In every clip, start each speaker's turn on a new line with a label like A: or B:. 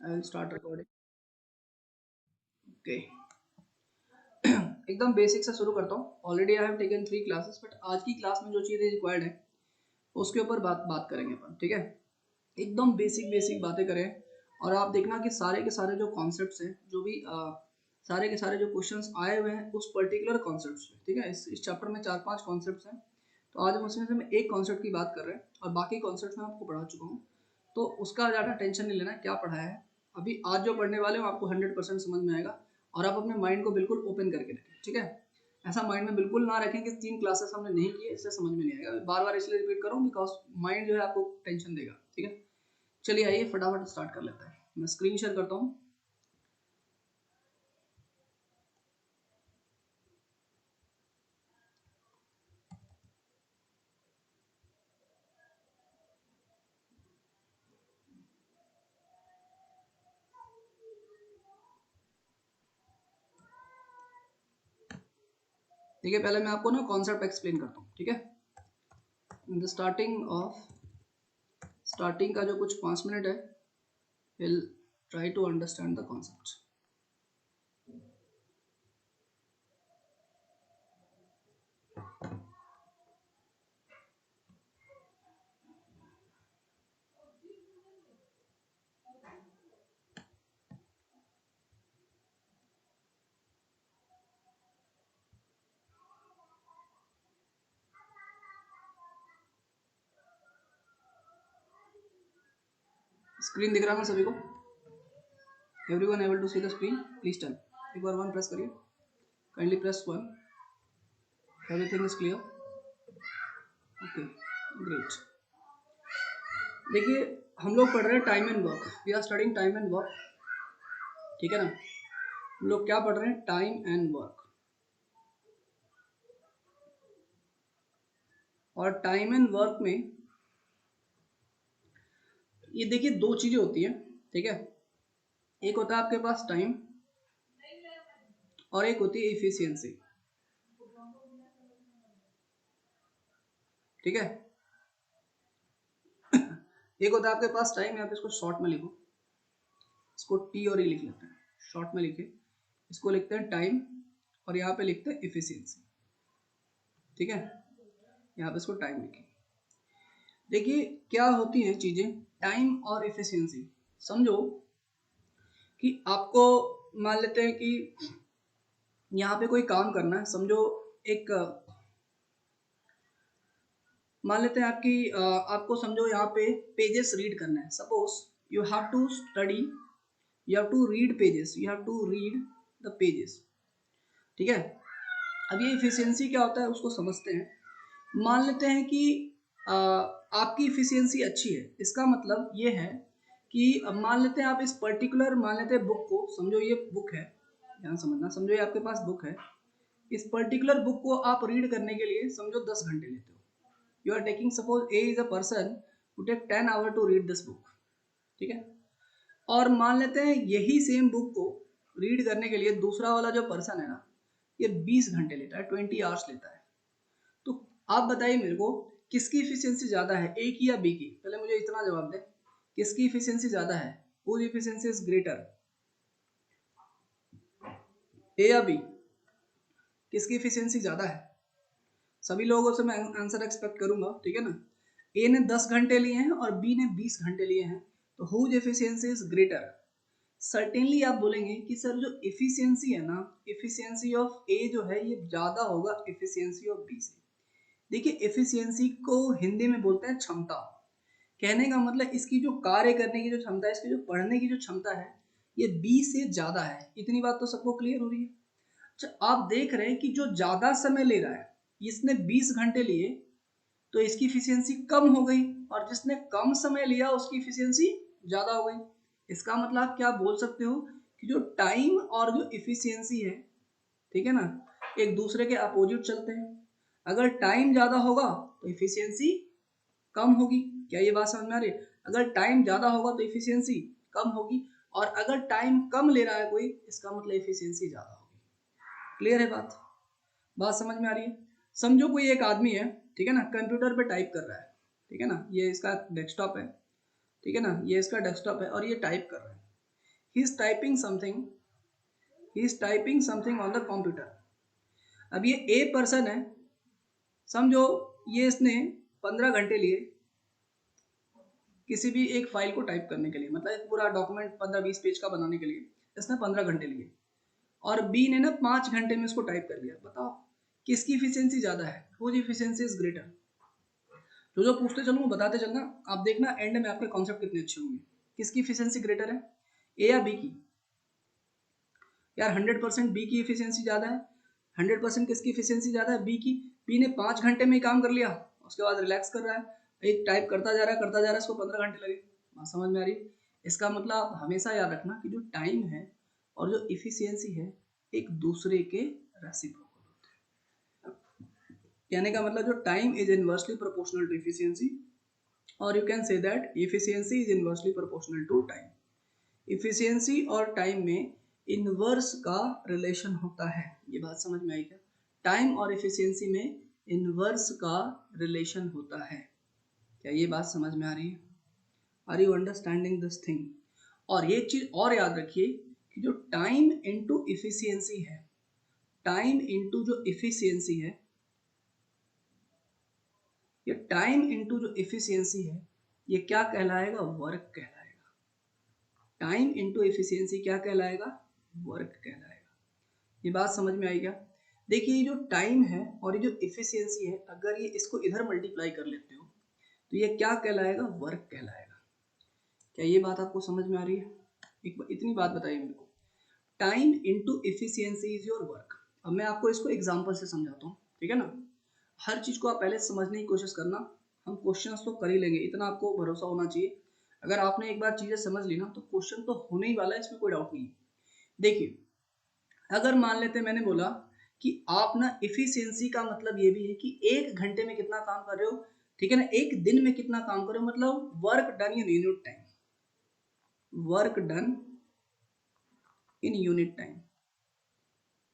A: I will start recording. Okay, एकदम basic से शुरू करता हूँ। Already I have taken 3 classes, but आज की क्लास में जो चीज़ें रिक्वायर्ड है उसके ऊपर बात करेंगे अपन, ठीक है। एकदम बेसिक बेसिक बातें करें और आप देखना कि सारे के सारे जो कॉन्सेप्ट्स हैं, जो भी सारे के सारे जो क्वेश्चंस आए हुए हैं उस पर्टिकुलर कॉन्सेप्ट्स में, ठीक है। इस चैप्टर में 4-5 कॉन्सेप्ट्स हैं, तो आज हम उसमें से हम एक कॉन्सेप्ट की बात कर रहे हैं और बाकी कॉन्सेप्ट्स मैं आपको पढ़ा चुका हूँ, तो उसका ज़्यादा टेंशन नहीं लेना है क्या पढ़ाया है। अभी आज जो पढ़ने वाले हो आपको 100% समझ में आएगा और आप अपने माइंड को बिल्कुल ओपन करके रखें, ठीक है। ऐसा माइंड में बिल्कुल ना रखें कि 3 क्लासेस हमने नहीं किए, इससे समझ में नहीं आएगा। बार बार इसलिए रिपीट करूँ बिकॉज माइंड जो है आपको टेंशन देगा, ठीक है। चलिए आइए फटाफट स्टार्ट कर लेते हैं। मैं स्क्रीन शेयर करता हूँ। ठीक है, पहले मैं आपको ना कॉन्सेप्ट एक्सप्लेन करता हूँ, ठीक है। इन द स्टार्टिंग का जो कुछ 5 मिनट है, will try to understand the concept. Screen दिख रहा है ना सभी को? Everyone able to see the screen? Please tell. एक बार 1 प्रेस करिए, kindly press 1। Everything is clear? Okay, great. देखिए, हम लोग पढ़ रहे हैं time and work. We are studying time and work, ठीक है ना। हम लोग क्या पढ़ रहे हैं? Time and work. और टाइम एंड वर्क में ये देखिए 2 चीजें होती हैं, ठीक है। एक होता है आपके पास टाइम और एक होती है इफिशियंसी, ठीक है। एक होता है आपके पास टाइम, यहाँ पे इसको शॉर्ट में लिखो, इसको टी और ई लिख लेते हैं, शॉर्ट में लिखे, इसको लिखते हैं टाइम और यहाँ पे लिखते हैं इफिशियंसी, ठीक है। यहाँ पे इसको टाइम लिखे। देखिए क्या होती है चीजें टाइम और इफिशियंसी। समझो कि आपको, मान लेते हैं कि यहाँ पे कोई काम करना है, समझो एक, मान लेते हैं आपको समझो यहाँ पे पेजेस रीड करना है। Suppose you have to study, you have to read pages, you have to read the pages, ठीक है। अब ये इफिशियंसी क्या होता है उसको समझते हैं। मान लेते हैं कि आपकी इफिशियंसी अच्छी है, इसका मतलब ये है कि मान लेते हैं आप इस पर्टिकुलर, मान लेते हैं बुक को, समझो ये बुक है, ध्यान समझना, समझो ये आपके पास बुक है, इस पर्टिकुलर बुक को आप रीड करने के लिए समझो 10 घंटे लेते हो। You are taking, suppose A is a person who take 10 hour to read this book, ठीक है। और मान लेते हैं यही सेम बुक को रीड करने के लिए दूसरा वाला जो पर्सन है ना, ये 20 घंटे लेता है, 20 आवर्स लेता है। तो आप बताइए मेरे को किसकी इफिशियंसी ज्यादा है, ए की या बी की? पहले मुझे इतना जवाब दे, किसकी इफिशियंसी ज्यादा है? हुज इफिशियंसी इज ग्रेटर, ए या बी? किसकी इफिशियंसी ज्यादा है? सभी लोगों से मैं आंसर एक्सपेक्ट करूंगा, ठीक है ना। ए ने 10 घंटे लिए हैं और बी ने 20 घंटे लिए हैं, तो whose efficiency is greater? Certainly आप बोलेंगे कि सर जो एफिशिएंसी है ना, एफिशिएंसी ऑफ ए जो है ये ज्यादा होगा एफिशिएंसी ऑफ बी से। देखिए एफिशिएंसी को हिंदी में बोलते हैं क्षमता। कहने का मतलब इसकी जो कार्य करने की जो क्षमता है, इसकी जो पढ़ने की जो क्षमता है, ये बी से ज्यादा है। इतनी बात तो सबको क्लियर हो रही है। अच्छा, आप देख रहे हैं कि जो ज्यादा समय ले रहा है, इसने 20 घंटे लिए, तो इसकी इफिशियंसी कम हो गई, और जिसने कम समय लिया उसकी इफिशियंसी ज्यादा हो गई। इसका मतलब आप क्या बोल सकते हो कि जो टाइम और जो इफिशियंसी है, ठीक है ना, एक दूसरे के अपोजिट चलते हैं। अगर टाइम ज्यादा होगा तो इफिशियंसी कम होगी। क्या ये बात समझ में आ रही है? अगर टाइम ज्यादा होगा तो इफिशियंसी कम होगी, और अगर टाइम कम ले रहा है कोई, इसका मतलब इफिशियंसी ज्यादा होगी। क्लियर है बात? बात समझ में आ रही है? समझो कोई एक आदमी है, ठीक है ना, कंप्यूटर पे टाइप कर रहा है, ठीक है ना, ये इसका डेस्कटॉप है, ठीक है ना, ये इसका डेस्कटॉप है और ये टाइप कर रहा है। He is typing something on the computer. अब ये ए पर्सन है, समझो ये इसने 15 घंटे लिए किसी भी एक फाइल को टाइप करने के लिए, मतलब एक पूरा डॉक्यूमेंट 15-20 पेज का बनाने के लिए इसने 15 घंटे लिए, और बी ने ना 5 घंटे में इसको टाइप कर लिया। बताओ किसकी इफिशियंसी ज्यादा है? Whose efficiency is greater? जो पूछते चलूँ बताते चलना, आप देखना एंड में आपके कॉन्सेप्ट कितने अच्छे होंगे। किसकी इफिशियंसी ग्रेटर है, ए या बी की? यार 100% बी की इफिशियंसी ज्यादा है। 100% किसकी इफिशियंसी ज्यादा है? बी की। बी ने 5 घंटे में ही काम कर लिया, उसके बाद रिलैक्स कर रहा है, एक टाइप करता जा रहा है, इसको 15 घंटे लगे। बात समझ में आ रही? इसका मतलब आप हमेशा याद रखना कि जो टाइम है और जो इफिशियंसी है एक दूसरे के रेसिप्रोकल होते हैं। कहने का मतलब जो time is inversely proportional to efficiency, और you can say that efficiency is inversely proportional to time. Efficiency और टाइम में इनवर्स का रिलेशन होता है। ये बात समझ में आई क्या? टाइम और इफिशियंसी में इनवर्स का रिलेशन होता है। क्या ये बात समझ में आ रही है? Are you understanding this thing? और ये चीज और याद रखिए कि जो टाइम इनटू इफिशियंसी है, टाइम इनटू जो इफिशियंसी है, ये टाइम इनटू जो इफिशियंसी है, ये क्या कहलाएगा? वर्क कहलाएगा। टाइम इनटू इफिशियंसी क्या कहलाएगा? वर्क कहलाएगा। ये बात समझ में आई क्या? देखिए ये जो टाइम है और ये जो इफिशियंसी है, अगर ये इसको इधर मल्टीप्लाई कर लेते हो तो ये क्या कहलाएगा? वर्क कहलाएगा। क्या ये बात आपको समझ में आ रही है? इतनी बात बताइए मेरे को। Time into efficiency is your work. अब मैं आपको इसको एग्जांपल से समझाता हूँ, ठीक है ना? हर चीज को आप पहले समझने की कोशिश करना, हम क्वेश्चंस तो कर ही लेंगे, इतना आपको भरोसा होना चाहिए। अगर आपने एक बार चीजें समझ ली ना तो क्वेश्चन तो होने ही वाला है, इसमें कोई डाउट नहीं है। देखिए अगर मान लेते मैंने बोला कि आप ना इफिशियंसी का मतलब ये भी है कि 1 घंटे में कितना काम कर रहे हो, ठीक है ना, एक दिन में कितना काम कर रहे हो, मतलब work done in unit time, work done in unit time.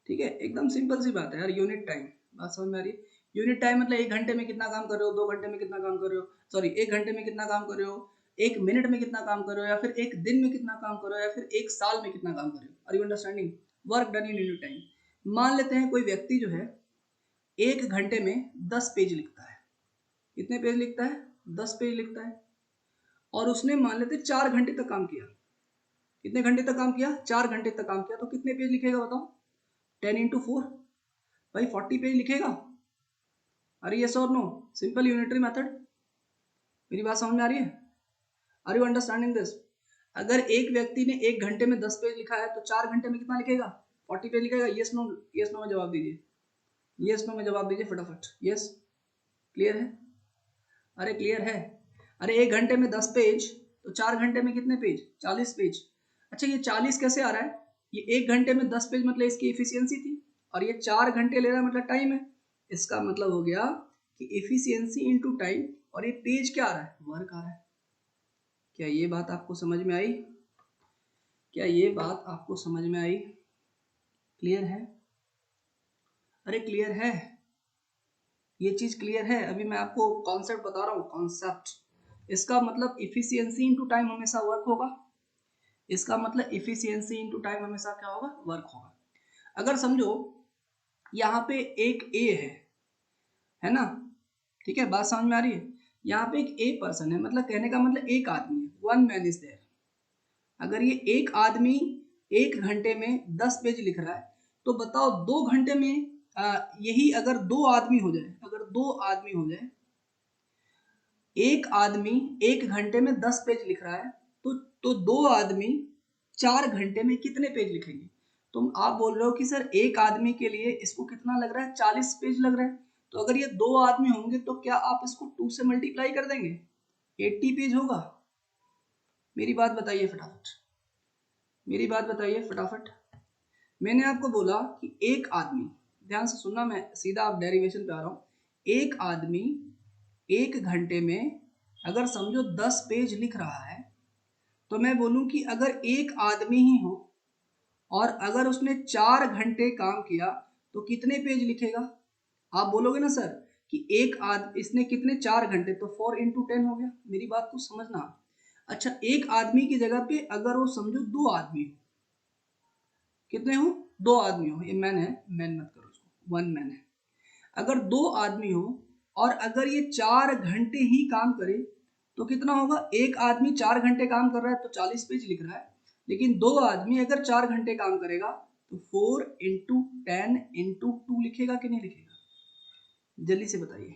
A: ठीक है, एकदम सिंपल सी बात है यार, यूनिट टाइम। बात समझ में आ रही है? यूनिट टाइम मतलब 1 घंटे में कितना काम कर रहे हो, 2 घंटे में कितना काम कर रहे हो, सॉरी 1 घंटे में कितना काम कर रहे हो, 1 मिनट में कितना काम कर रहे हो, या फिर 1 दिन में कितना काम कर रहे हो, या फिर 1 साल में कितना काम कर रहे हो। Are you understanding? Work done in unit time. मान लेते हैं कोई व्यक्ति जो है 1 घंटे में 10 पेज लिखता है। कितने पेज लिखता है? 10 पेज लिखता है। और उसने मान लेते 4 घंटे तक काम किया। कितने घंटे तक काम किया? 4 घंटे तक काम किया। तो कितने पेज लिखेगा बताओ? 10 इंटू 4, भाई 40 पेज लिखेगा। अरे यस और नो? Simple unitary method. मेरी बात समझ में आ रही है? Are you understanding this? अगर एक व्यक्ति ने 1 घंटे में 10 पेज लिखा है तो 4 घंटे में कितना लिखेगा? 40 पेज लिखेगा। Yes no? यस नो में जवाब दीजिए, यस नो में जवाब दीजिए फटाफट। यस, क्लियर है? अरे क्लियर है? अरे 1 घंटे में 10 पेज तो 4 घंटे में कितने पेज? 40 पेज। अच्छा ये 40 कैसे आ रहा है? ये 1 घंटे में 10 पेज मतलब इसकी इफिशियंसी थी, और ये 4 घंटे ले रहा है मतलब टाइम है। इसका मतलब हो गया कि इफिशियंसी इनटू टाइम, और ये पेज क्या आ रहा है? वर्क आ रहा है। क्या ये बात आपको समझ में आई? क्या ये बात आपको समझ में आई? क्लियर है? अरे क्लियर है? ये चीज क्लियर है? अभी मैं आपको कॉन्सेप्ट बता रहा हूँ, कॉन्सेप्ट। इसका मतलब इफिशियंसी इनटू टाइम हमेशा वर्क होगा। इसका मतलब इफिशियंसी इनटू टाइम हमेशा क्या होगा? वर्क होगा। अगर समझो यहाँ पे एक ए है ना? ठीक है, बात समझ में आ रही है? यहाँ पे एक ए पर्सन है, मतलब कहने का मतलब एक आदमी है, 1 मैन इज देयर। अगर ये एक आदमी 1 घंटे में 10 पेज लिख रहा है, तो बताओ 2 घंटे में यही अगर 2 आदमी हो जाए, अगर 2 आदमी हो जाए, एक आदमी 1 घंटे में 10 पेज लिख रहा है, तो 2 आदमी 4 घंटे में कितने पेज लिखेंगे? तुम आप बोल रहे हो कि सर एक आदमी के लिए इसको कितना लग रहा है? 40 पेज लग रहा है। तो अगर ये 2 आदमी होंगे तो क्या आप इसको 2 से मल्टीप्लाई कर देंगे? 80 पेज होगा। मेरी बात बताइए फटाफट, मेरी बात बताइए फटाफट। मैंने आपको बोला कि एक आदमी, ध्यान से सुनना, मैं सीधा आप डेरिवेशन पे आ रहा हूँ। एक आदमी 1 घंटे में अगर समझो 10 पेज लिख रहा है, तो मैं बोलूं कि अगर एक आदमी ही हो और अगर उसने 4 घंटे काम किया तो कितने पेज लिखेगा? आप बोलोगे ना सर कि एक इसने कितने 4 घंटे, तो 4 इंटू 10 हो गया। मेरी बात को समझना, अच्छा, एक आदमी की जगह पे अगर वो समझो दो आदमी हो, कितने हो? दो आदमी हो, ये मैन है, मैन मत करो उसको, वन मैन है। अगर दो आदमी हो और अगर ये 4 घंटे ही काम करे तो कितना होगा? एक आदमी 4 घंटे काम कर रहा है तो 40 पेज लिख रहा है, लेकिन दो आदमी अगर 4 घंटे काम करेगा तो 4 × 10 × 2 लिखेगा कि नहीं लिखेगा? जल्दी से बताइए,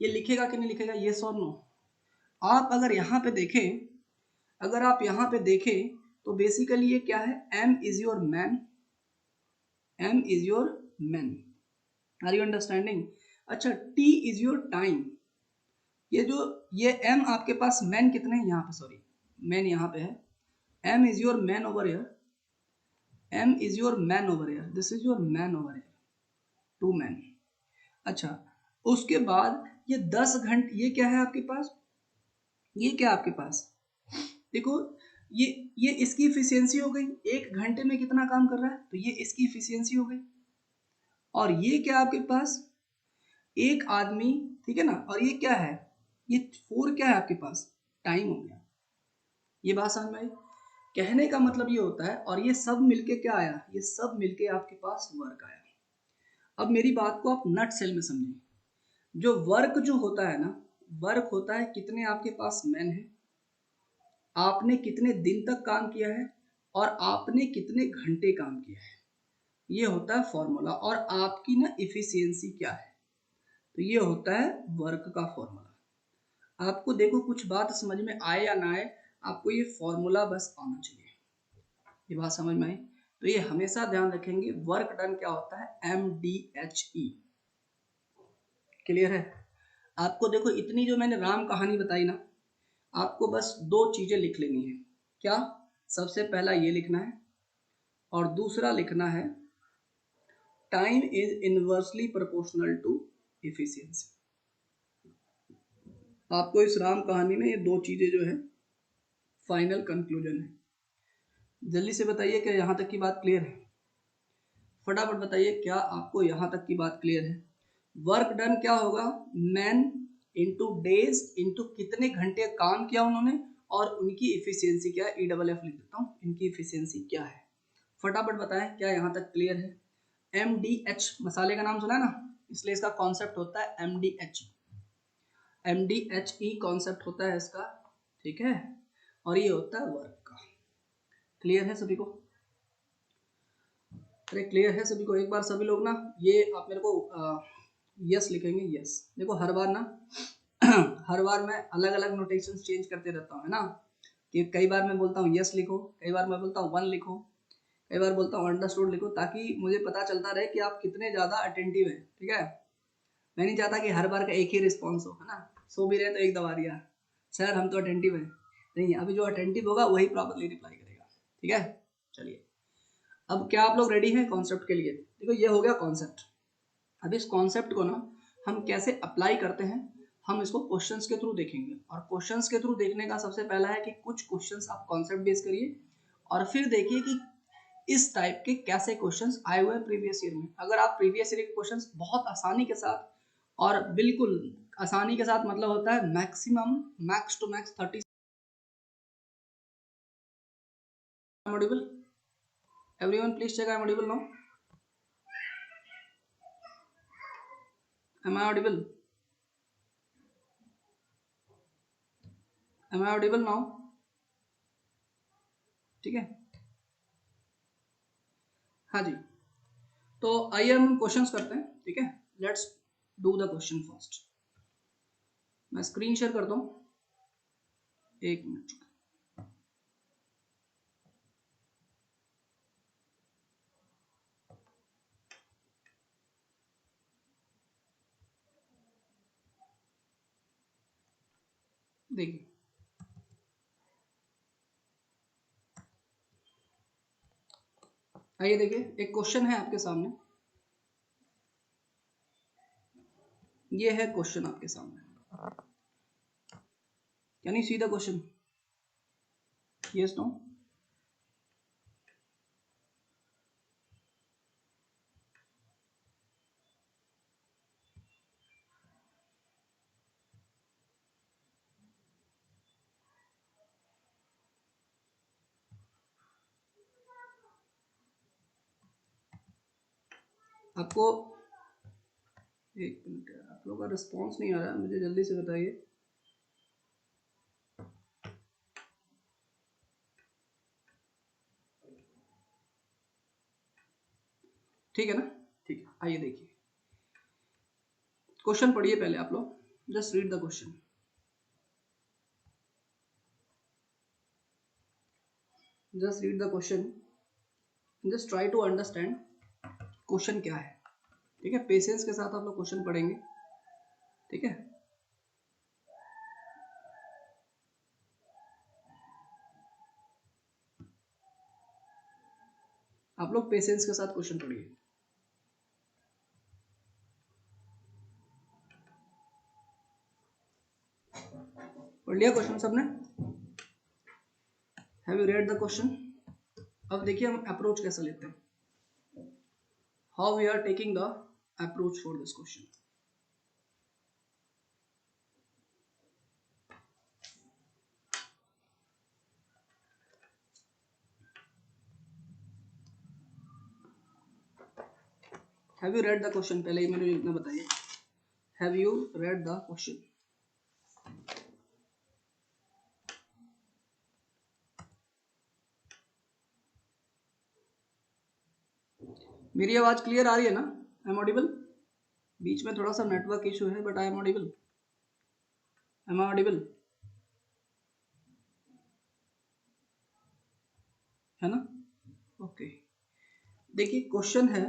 A: ये लिखेगा कि नहीं लिखेगा? ये और नो। आप अगर यहाँ पे देखें, अगर आप यहाँ पे देखें तो बेसिकली ये क्या है? M is your man, M is your man, are you understanding? अच्छा, T इज योर टाइम। ये M आपके पास मैन कितने हैं यहाँ पे? सॉरी, मैन यहाँ पे है। M is your man over here, M is your man over here, this is your man over here, 2 man. अच्छा, उसके बाद ये 10 घंटे, ये क्या है आपके पास? ये क्या आपके पास? देखो, ये इसकी इफिशियंसी हो गई, 1 घंटे में कितना काम कर रहा है, तो ये इसकी इफिशियंसी हो गई। और ये क्या आपके पास? एक आदमी, ठीक है ना, और ये क्या है? ये 4 क्या है आपके पास? टाइम हो गया। ये बात समझ में आई? कहने का मतलब ये होता है, और ये सब मिलके क्या आया? ये सब मिलके आपके पास वर्क आया। अब मेरी बात को आप नट सेल में समझें। जो वर्क जो होता है ना, वर्क होता है कितने आपके पास मैन है, आपने कितने दिन तक काम किया है, और आपने कितने घंटे काम किया है, ये होता है फॉर्मूला। और आपकी ना इफिशियंसी क्या है, तो ये होता है वर्क का फॉर्मूला। आपको देखो, कुछ बात समझ में आए या ना आए, आपको ये फॉर्मूला बस आना चाहिए। ये बात समझ में आई? तो ये हमेशा ध्यान रखेंगे, वर्क डन क्या होता है? MDHE। क्लियर है? आपको देखो, इतनी जो मैंने राम कहानी बताई ना, आपको बस 2 चीजें लिख लेनी है। क्या? सबसे पहला ये लिखना है, और दूसरा लिखना है time is inversely proportional to efficiency. आपको इस राम कहानी में ये 2 चीजें जो है फाइनल कंक्लूजन है। जल्दी से बताइए, क्या यहाँ तक की बात क्लियर है? फटाफट बताइए, क्या आपको यहाँ तक की बात क्लियर है? वर्क डन क्या होगा? मैन इंटू डेज इंटू कितने घंटे काम किया उन्होंने, और उनकी इफिशियंसी क्या है? EFF लिख देता हूँ, इनकी इफिशियंसी क्या है? फटाफट बताएं, क्या यहाँ तक क्लियर है? MDH मसाले का नाम सुना है ना, इसलिए इसका कॉन्सेप्ट होता है MDH। MDHE कॉन्सेप्ट होता है इसका, ठीक है, और ये होता है वर्क का। क्लियर है सभी को? अरे क्लियर है सभी को? एक बार सभी लोग ना, ये आप मेरे को यस लिखेंगे, यस। देखो, हर बार ना हर बार मैं अलग अलग नोटेशंस चेंज करते रहता हूँ, है ना, कि कई बार मैं बोलता हूँ यस लिखो, कई बार मैं बोलता हूँ 1 लिखो, कई बार बोलता हूँ अंडरस्टूड लिखो, ताकि मुझे पता चलता रहे कि आप कितने ज़्यादा अटेंटिव हैं। ठीक है, मैं नहीं चाहता कि हर बार का एक ही रिस्पॉन्स हो, है ना, सो भी रहे तो एक दबा दिया, सर हम तो अटेंटिव हैं। नहीं, अभी जो अटेंटिव होगा वही प्रॉपरली रिप्लाई करेगा। ठीक है, चलिए, अब क्या आप लोग रेडी हैं कॉन्सेप्ट के लिए? देखो, ये हो गया कॉन्सेप्ट। अब इस कॉन्सेप्ट को ना हम कैसे अप्लाई करते हैं, हम इसको क्वेश्चंस के थ्रू देखेंगे। और क्वेश्चंस के थ्रू देखने का सबसे पहला है कि कुछ क्वेश्चंस आप कॉन्सेप्ट बेस करिए, और फिर देखिए कि इस टाइप के कैसे क्वेश्चंस आए हुए हैं प्रीवियस ईयर में। अगर आप प्रीवियस ईयर के क्वेश्चंस बहुत आसानी के साथ, और बिल्कुल आसानी के साथ मतलब होता है maximum, max to max 30 audible, everyone please check I am audible now, am I audible, am I audible now? ठीक है, हाँ जी। तो आइए हम क्वेश्चंस करते हैं, ठीक है, let's do the question first. मैं स्क्रीन शेयर करता हूँ, 1 मिनट। देखिए, आइए देखिए, एक क्वेश्चन है आपके सामने, ये है क्वेश्चन आपके सामने, can you see the question? Yes, no? आपको एक मिनट, आप लोगों का रिस्पॉन्स नहीं आ रहा है, मुझे जल्दी से बताइए। ठीक है ना? ठीक है, आइए देखिए क्वेश्चन पढ़िए पहले आप लोग, just read the question. Just read the question, just try to understand question क्या है। ठीक है, पेशेंस के साथ आप लोग क्वेश्चन पढ़ेंगे। ठीक है, आप लोग पेशेंस के साथ क्वेश्चन पढ़िए। पढ़ लिया क्वेश्चन सबने? Have you read the question? अब देखिए हम अप्रोच कैसा लेते हैं, how we are taking the approach for this question. Have you read the question? पहले ही मुझे इतना बताइए, have you read the question? मेरी आवाज क्लियर आ रही है ना? आई एम ऑडिबल? बीच में थोड़ा सा नेटवर्क इशू है, but I am audible? Am I audible? है ना? ओके, देखिए क्वेश्चन है,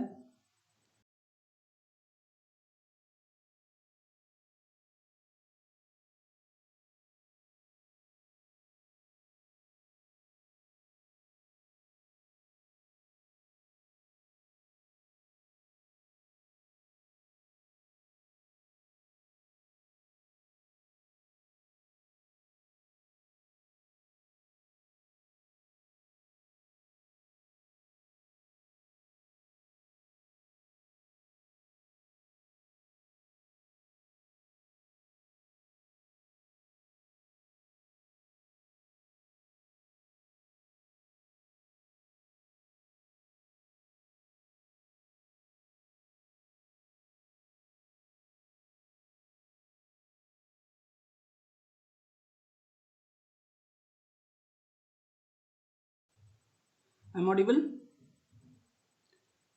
A: am audible?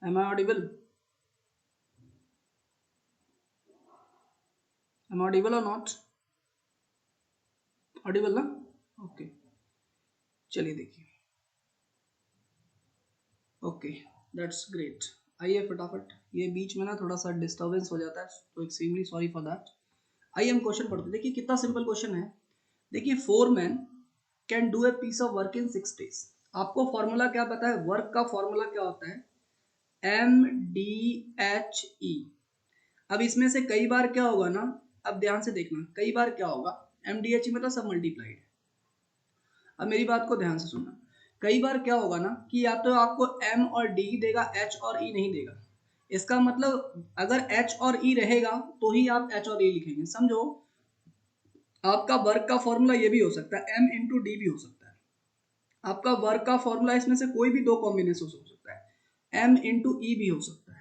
A: Am I audible? Am audible और नॉट ऑडिबल ना? ओके, चलिए देखिए। Okay, that's great. आइए फटाफट, ये बीच में ना थोड़ा सा डिस्टर्बेंस हो जाता है, तो एक्सट्रीमली सॉरी फॉर दैट। आइए हम क्वेश्चन पढ़ते हैं। देखिए कितना सिंपल क्वेश्चन है। देखिए 4 men can do a piece of work in 6 days। आपको फॉर्मूला क्या पता है? वर्क का फॉर्मूला क्या होता है? MDHE। अब इसमें से कई बार क्या होगा ना, अब ध्यान से देखना, कई बार क्या होगा, MDHE मतलब सब मल्टीप्लाइड। अब मेरी बात को ध्यान से सुनना, कई बार क्या होगा ना कि या तो आपको M और D ही देगा, H और E नहीं देगा। इसका मतलब अगर H और E रहेगा तो ही आप H और E लिखेंगे। समझो, आपका वर्क का फॉर्मूला ये भी हो सकता है, M इंटू डी भी हो सकता है। आपका वर्क का फॉर्मूला इसमें से कोई भी दो कॉम्बिनेशन हो सकता है, M इंटू ई भी हो सकता है।